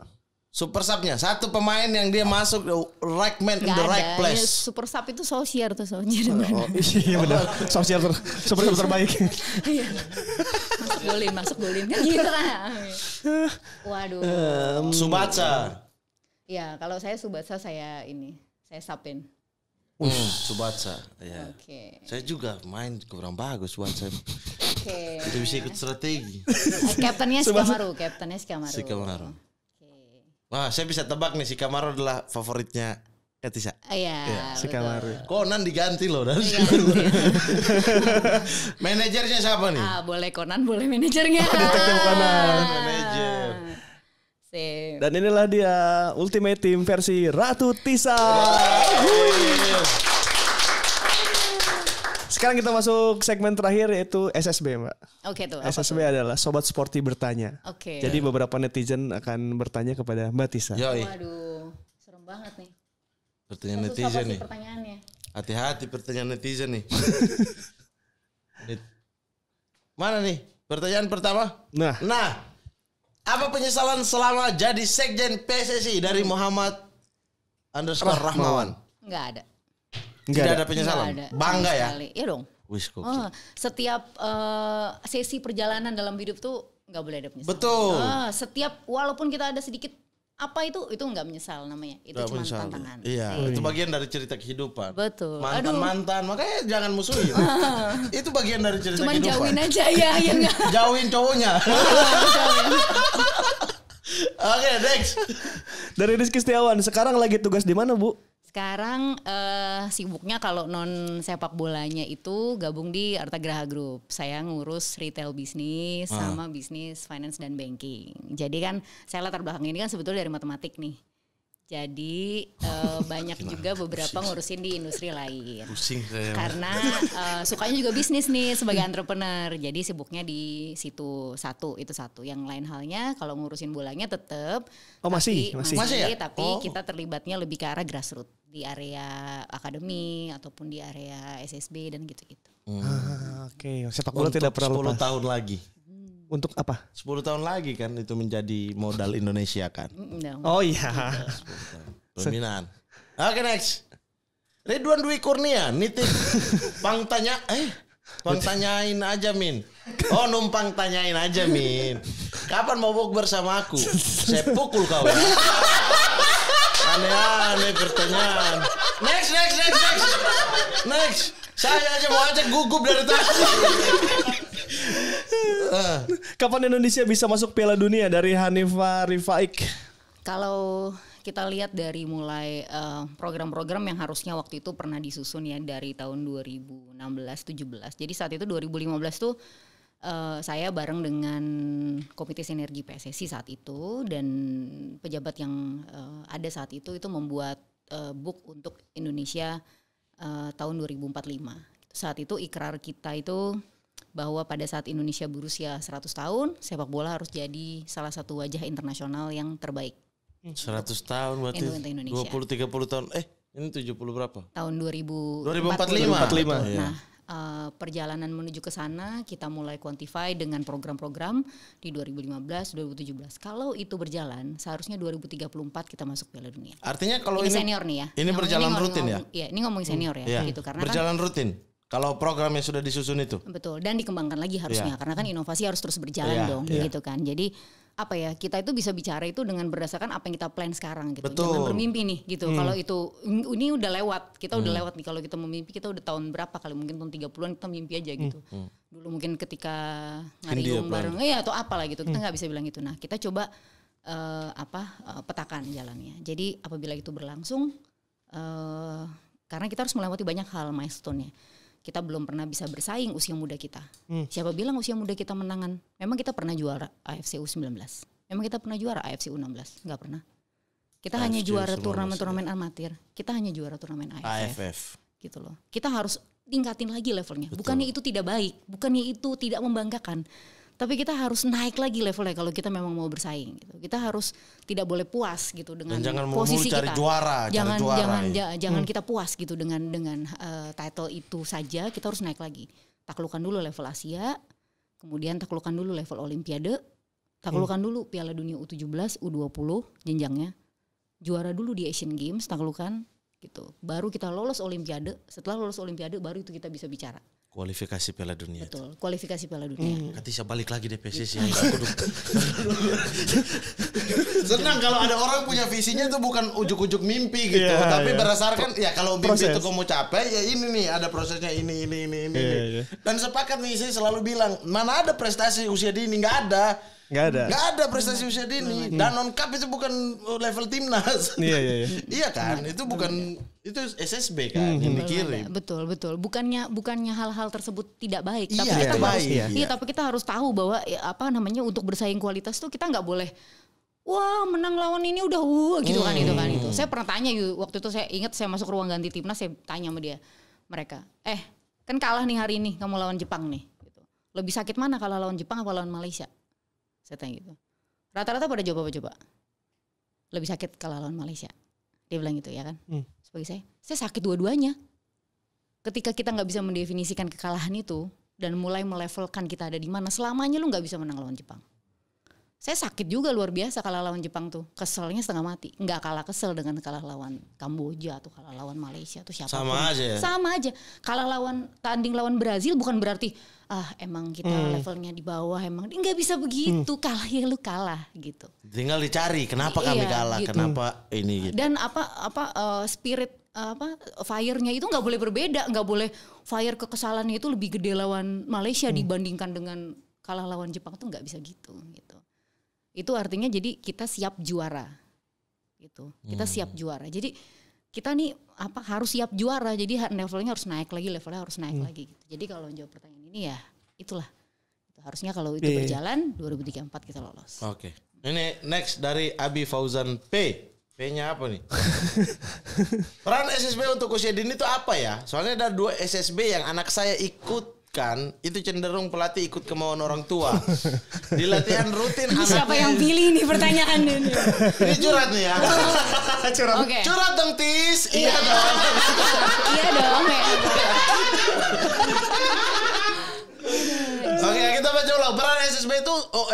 Super subnya satu pemain yang dia masuk the right man in the right place. Super sub itu sosial tuh Iya benar. Sosial super terbaik. Masuk golin kan gitu lah. Waduh. Subatsa. Ya, kalau saya Subatsa saya sapin. Subatsa. Ya. Oke. Saya juga main kurang bagus Subatsa. Oke. Itu bisa ikut strategi. Kaptennya Shikamaru. Wah, saya bisa tebak nih Shikamaru adalah favoritnya Katisa. Iya. Shikamaru. Conan diganti loh dari situ. Manajernya siapa nih? Boleh Conan, boleh manajernya. Detektif Conan. Manajer. Sip. Dan inilah dia Ultimate Team versi Ratu Tisa. Sekarang kita masuk segmen terakhir yaitu SSB, Mbak. Oke tuh. SSB adalah Sobat Sporty bertanya. Oke. Jadi beberapa netizen akan bertanya kepada Mbak Tisa. Yoi. Waduh, serem banget nih. Pertanyaan netizen nih. Pertanyaannya. Hati-hati pertanyaan netizen nih. Mana nih? Pertanyaan pertama. Nah, apa penyesalan selama jadi sekjen PSSI dari Muhammad _Rahmawan? Enggak ada. Tidak ada penyesalan. Nggak ada, Bangga ya? Iya dong. Setiap sesi perjalanan dalam hidup tuh nggak boleh ada penyesalan. Betul. Setiap walaupun kita ada sedikit apa itu nggak menyesal namanya. Itu cuma tantangan. Iya, itu bagian dari cerita kehidupan. Betul. Mantan, makanya jangan musuhin. Itu bagian dari cerita cuman kehidupan. Cuman jauhin aja ya enggak. Jauhin cowoknya. Oke, next. Dari Rizky Setiawan, sekarang lagi tugas di mana, Bu? Sekarang sibuknya kalau non sepak bolanya itu gabung di Arta Graha Group. Saya ngurus retail bisnis sama bisnis finance dan banking. Jadi kan saya latar belakang ini kan sebetulnya dari matematik nih. Jadi banyak juga beberapa ngurusin di industri lain. Pusing saya. Karena sukanya juga bisnis nih sebagai entrepreneur. Jadi sibuknya di situ itu satu. Yang lain halnya kalau ngurusin bolanya tetap. Masih ya? Tapi kita terlibatnya lebih ke arah grassroots di area akademi ataupun di area SSB dan gitu-gitu. Oke, sepak bola tidak pernah 10 tahun lagi. Untuk apa? 10 tahun lagi kan itu menjadi modal Indonesia kan. Oh iya. Pembinaan. Oke, next. Ridwan Dwi Kurnia nitip tanyain aja Min. Oh, numpang tanyain aja Min. Kapan mau bukber sama aku? Saya pukul kau ya. Aneh-aneh pertanyaan. Next. Saya aja mau ajak gugup dari tadi. Kapan Indonesia bisa masuk Piala Dunia dari Hanifa Rifaik? Kalau kita lihat dari mulai program-program yang harusnya waktu itu pernah disusun ya dari tahun 2016-17. Jadi saat itu 2015 tuh saya bareng dengan Komite Sinergi PSSI saat itu dan pejabat yang ada saat itu membuat book untuk Indonesia tahun 2045. Saat itu ikrar kita itu bahwa pada saat Indonesia berusia 100 tahun, sepak bola harus jadi salah satu wajah internasional yang terbaik. 100 tahun berarti 20-30 tahun. Ini 70 berapa? Tahun 2045. Nah, perjalanan menuju ke sana kita mulai quantify dengan program-program di 2015, 2017. Kalau itu berjalan, seharusnya 2034 kita masuk Piala Dunia. Artinya kalau ini senior nih ya. Ini berjalan rutin ya? Iya, ini ngomongin senior ya, gitu karena berjalan rutin. Kalau program yang sudah disusun itu. Betul, dan dikembangkan lagi harusnya karena kan inovasi harus terus berjalan dong, gitu kan. Jadi apa ya, kita itu bisa bicara itu dengan berdasarkan apa yang kita plan sekarang gitu. Betul. Jangan bermimpi nih gitu. Kalau itu ini udah lewat, kita udah lewat nih. Kalau kita memimpi, kita udah tahun berapa kali, mungkin tahun 30-an kita mimpi aja gitu. Dulu mungkin ketika ngariung bareng atau apalah gitu, kita nggak bisa bilang itu. Nah, kita coba petakan jalannya. Jadi apabila itu berlangsung, karena kita harus melewati banyak hal milestone-nya. Kita belum pernah bisa bersaing usia muda kita. Siapa bilang usia muda kita menangan? Memang kita pernah juara AFC U19. Memang kita pernah juara AFC U16? Enggak pernah. Kita hanya juara turnamen amatir. Kita hanya juara turnamen AFF. Gitu loh. Kita harus tingkatin lagi levelnya. Betul. Bukannya itu tidak baik, bukannya itu tidak membanggakan. Tapi kita harus naik lagi levelnya kalau kita memang mau bersaing gitu. Kita harus tidak boleh puas gitu dengan posisi cari kita. juara, Jangan kita puas gitu dengan title itu saja. Kita harus naik lagi. Taklukkan dulu level Asia, kemudian taklukkan dulu level Olimpiade, taklukkan dulu Piala Dunia U17, U20 jenjangnya. Juara dulu di Asian Games, taklukkan gitu. Baru kita lolos Olimpiade. Setelah lolos Olimpiade baru itu kita bisa bicara. Kualifikasi Piala Dunia. Betul, kualifikasi Piala Dunia. Katisa balik lagi deh PSSI. Senang kalau ada orang punya visinya itu bukan ujuk-ujuk mimpi gitu, tapi berdasarkan ya kalau mimpi itu kamu capai ya ini nih ada prosesnya ini. Dan sepakat nih saya selalu bilang, mana ada prestasi usia dini, nggak ada. Nggak ada prestasi usia dini. Danon Cup itu bukan level timnas. Iya kan, itu bukan, itu SSB kan yang dikirim. Betul. Bukannya hal-hal tersebut tidak baik, tapi kita harus tapi kita harus tahu bahwa untuk bersaing kualitas tuh kita nggak boleh wah menang lawan ini udah gitu kan itu. Saya pernah tanya waktu itu, saya ingat saya masuk ruang ganti timnas, saya tanya sama mereka, kan kalah nih hari ini kamu lawan Jepang nih gitu. Lebih sakit mana kalah lawan Jepang apa lawan Malaysia? Saya tanya gitu. Rata-rata pada jawab apa coba? Lebih sakit kalah lawan Malaysia. Dia bilang gitu ya kan. Sebagai saya sakit dua-duanya. Ketika kita nggak bisa mendefinisikan kekalahan itu dan mulai melevelkan kita ada di mana, selamanya lu nggak bisa menang lawan Jepang. Saya sakit juga luar biasa kalah lawan Jepang tuh. Keselnya setengah mati. Nggak kalah kesel dengan kalah lawan Kamboja atau kalah lawan Malaysia atau siapa. Sama aja ya? Sama aja. Tanding lawan Brazil bukan berarti emang kita levelnya di bawah, emang nggak bisa begitu. Kalah ya lu kalah gitu. Tinggal dicari kenapa kami kalah, gitu. Kenapa ini gitu. Dan spirit fire-nya itu nggak boleh berbeda, nggak boleh fire kekesalannya itu lebih gede lawan Malaysia dibandingkan dengan kalah lawan Jepang, tuh nggak bisa gitu. Itu artinya jadi kita siap juara gitu. Kita siap juara. Jadi kita nih harus siap juara. Jadi levelnya harus naik lagi, lagi gitu. Jadi kalau jawab pertanyaan ini ya itulah. Harusnya kalau itu berjalan 2034 kita lolos. Oke. Ini next dari Abi Fauzan P. P-nya apa nih? Peran SSB untuk usia dini itu apa ya? Soalnya ada 2 SSB yang anak saya ikut kan, itu cenderung pelatih ikut kemauan orang tua. Di latihan rutin ini siapa yang pilih nih pertanyaan ini? Ini curhat nih ya. Curhat dong Tis. Iya dong. Iya dong. Oke, kita baca ulang.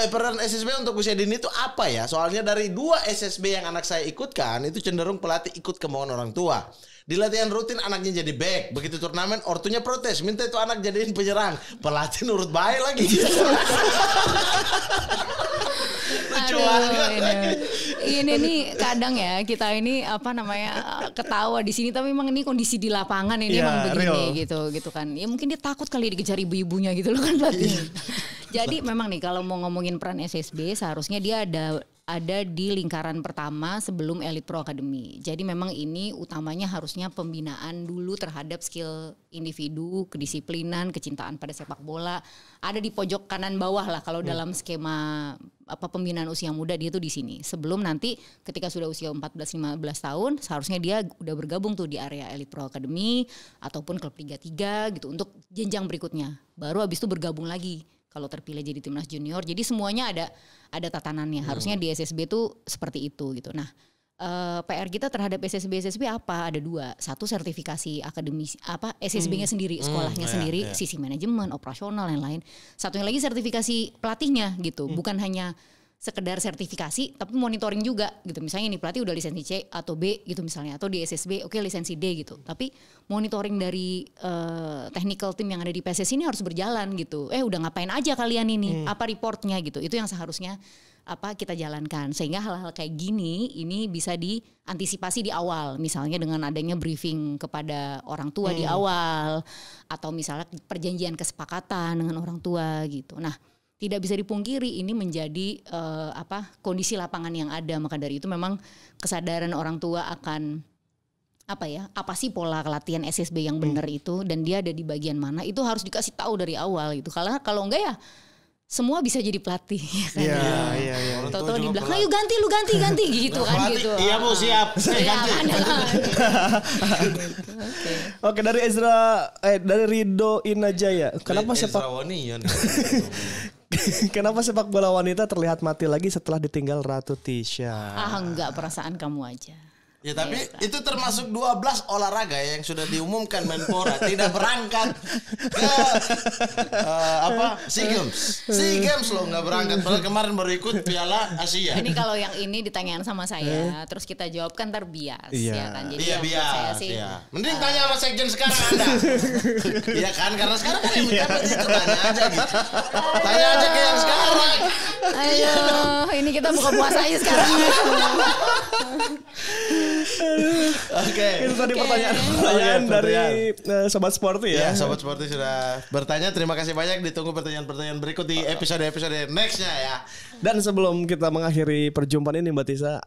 Peran SSB untuk usia dini itu apa ya? Soalnya dari 2 SSB yang anak saya ikutkan itu cenderung pelatih ikut kemauan orang tua. Di latihan rutin anaknya jadi back. Begitu turnamen ortunya protes, minta itu anak jadiin penyerang. Pelatih nurut baik lagi. Lucu banget. Ini nih kadang ya kita ini ketawa di sini, tapi memang ini kondisi di lapangan ini emang begini gitu kan. Ya mungkin dia takut kali dikejar ibu-ibunya gitu loh kan pelatih. Jadi memang nih kalau mau ngomongin peran SSB seharusnya dia ada di lingkaran pertama sebelum Elite Pro Academy. Jadi memang ini utamanya harusnya pembinaan dulu terhadap skill individu, kedisiplinan, kecintaan pada sepak bola. Ada di pojok kanan bawah lah kalau dalam skema pembinaan usia muda dia tuh di sini. Sebelum nanti ketika sudah usia 14-15 tahun seharusnya dia udah bergabung tuh di area Elite Pro Academy ataupun klub Liga 3 gitu untuk jenjang berikutnya. Baru habis itu bergabung lagi kalau terpilih jadi timnas junior. Jadi semuanya ada tatanannya. Harusnya di SSB tuh seperti itu gitu. Nah, PR kita terhadap SSB apa? Ada 2. Satu sertifikasi akademis SSB-nya sendiri, sekolahnya sendiri, sisi manajemen, operasional dan lain. Satunya lagi sertifikasi pelatihnya gitu. Bukan hanya sekedar sertifikasi tapi monitoring juga gitu. Misalnya ini pelatih udah lisensi C atau B gitu misalnya, atau di SSB lisensi D gitu. Tapi monitoring dari technical team yang ada di PSSI ini harus berjalan gitu. Udah ngapain aja kalian ini? Apa reportnya gitu. Itu yang seharusnya kita jalankan sehingga hal-hal kayak gini ini bisa diantisipasi di awal, misalnya dengan adanya briefing kepada orang tua di awal atau misalnya perjanjian kesepakatan dengan orang tua gitu. Nah, tidak bisa dipungkiri ini menjadi kondisi lapangan yang ada. Maka dari itu memang kesadaran orang tua akan apa sih pola latihan SSB yang benar itu dan dia ada di bagian mana, itu harus dikasih tahu dari awal gitu. Kalau enggak ya semua bisa jadi pelatih ya kan. Iya. Tahu-tahu di belakang, "Ayo ganti gitu kan pelatih, gitu. Iya Bu, siap. Oke, dari dari Rido Inajaya. Kenapa Kenapa sepak bola wanita terlihat mati lagi setelah ditinggal Ratu Tisha? Enggak, perasaan kamu aja. Ya tapi itu termasuk 12 olahraga yang sudah diumumkan Menpora tidak berangkat ke SEA Games. SEA Games loh nggak berangkat. Padahal kemarin baru ikut Piala Asia. Ini kalau yang ini ditanyain sama saya, terus kita jawab kan terbias, ya kan. Jadi iya yang saya bias. sih, Mending tanya sama sekjen sekarang Anda. Iya kan karena sekarang kan yang dapat itu tanya aja gitu. Tanya aja ke yang sekarang. Ayo, ini kita buka puasa aja sekarang. Oke. Itu tadi pertanyaan dari Sobat Sporty ya. Ya, Sobat Sporty sudah bertanya. Terima kasih banyak. Ditunggu pertanyaan-pertanyaan berikut di episode-episode nextnya ya. Dan sebelum kita mengakhiri perjumpaan ini Mbak Tisa,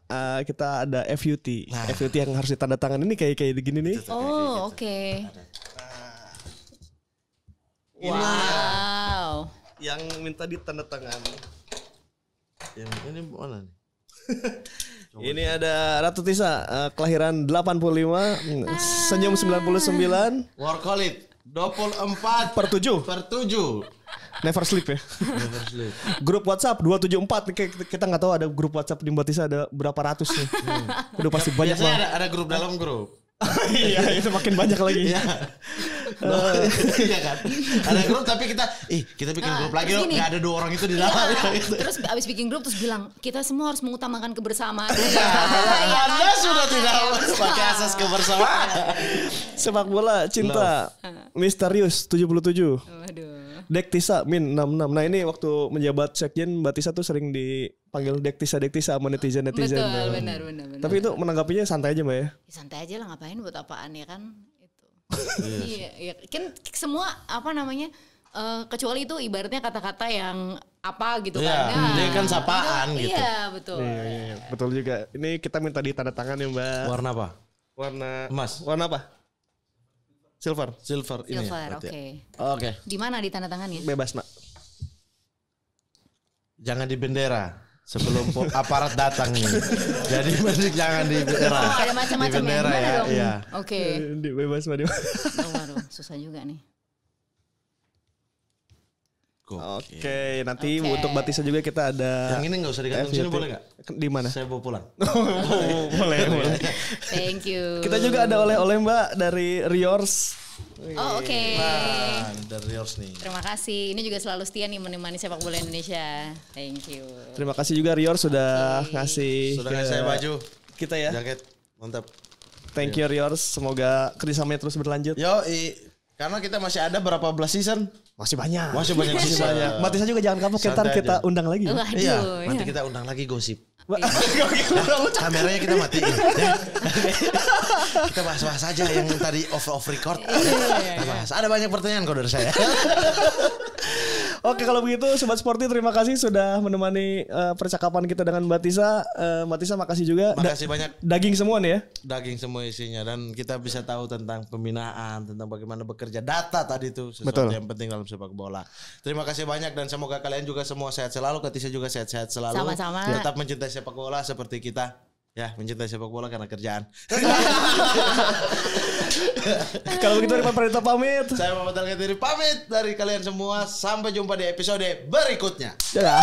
kita ada FUT. FUT yang harus ditandatangani ini kayak begini nih. Oh, oke. Wow. Yang minta ditandatangani. Yang ini mana nih? Ini ada Ratu Tisa, kelahiran 85, senyum 99, Workolit 24 per 7. per 7. Never sleep ya. Never sleep. Grup WhatsApp 274. Kita nggak tahu ada grup WhatsApp di Mbak Tisa ada berapa ratus nih. Udah pasti banyak Biasanya banget. ada grup dalam grup. Iya, itu makin banyak lagi. Iya. Iya kan. Ada grup tapi kita bikin grup lagi loh. Enggak ada 2 orang itu di dalam. Terus abis bikin grup terus bilang kita semua harus mengutamakan kebersamaan. Anda sudah tidak pakai asas kebersamaan. Sepak bola cinta misterius 77. Waduh. Dek Tisa min 66. Nah ini waktu menjabat sekjen Mbak Tisa tuh sering dipanggil Dek Tisa sama netizen. Betul, benar. Tapi itu menanggapinya santai aja Mbak ya. Santai aja lah, ngapain buat apaan ya kan itu. Iya, kan semua kecuali itu ibaratnya kata-kata yang apa gitu kan. Ini kan sapaan gitu. Iya, betul. Iya, betul juga. Ini kita minta ditandatangan ya Mbak. Warna apa? Warna emas. Warna apa? Silver. Ini. Silver, oke. Oke. Di mana ditandatangannya? Bebas Nak. Jangan di bendera sebelum aparat datang nih. Jadi mending jangan di bendera. Oh, ada macam-macam di bendera ya. ya. Iya. Oke. Bebas Mbak. Waduh, susah juga nih. Oke, nanti untuk Mbak Tisa juga kita ada. Yang ini nggak usah digantung sini boleh nggak? Di mana? Saya bawa pulang. boleh. Thank you. Kita juga ada oleh-oleh Mbak dari Riors. Oh, oke. Nah, dari Riors nih. Terima kasih. Ini juga selalu setia nih menemani sepak bola Indonesia. Thank you. Terima kasih juga Riors sudah ngasih saya baju kita ya. Jaket mantap. Thank you Riors. Semoga kerjasamanya terus berlanjut. Karena kita masih ada berapa belas season? Masih banyak. Season. Mbak Tisa juga jangan kapok, kita undang lagi. Waduh, Iya, nanti kita undang lagi gosip. Kameranya Kameranya kita matiin. Ya. Kita bahas-bahas aja yang tadi off record. Kita bahas. Ada banyak pertanyaan kok dari saya. Oke, kalau begitu Sobat Sporty terima kasih sudah menemani percakapan kita dengan Mbak Tisa. Mbak Tisa makasih juga. Makasih banyak. Daging semua nih ya. Daging semua isinya dan kita bisa tahu tentang pembinaan, tentang bagaimana bekerja data tadi itu sesuatu yang penting dalam sepak bola. Terima kasih banyak dan semoga kalian juga semua sehat selalu. Kak Tisa juga sehat-sehat selalu. Sama-sama. Tetap mencintai sepak bola seperti kita. Ya, mencintai sepak bola karena kerjaan. Kalau begitu Rifan Pradita pamit. Saya Muhammad Al-Ghazali pamit dari kalian semua. Sampai jumpa di episode berikutnya. Dadah.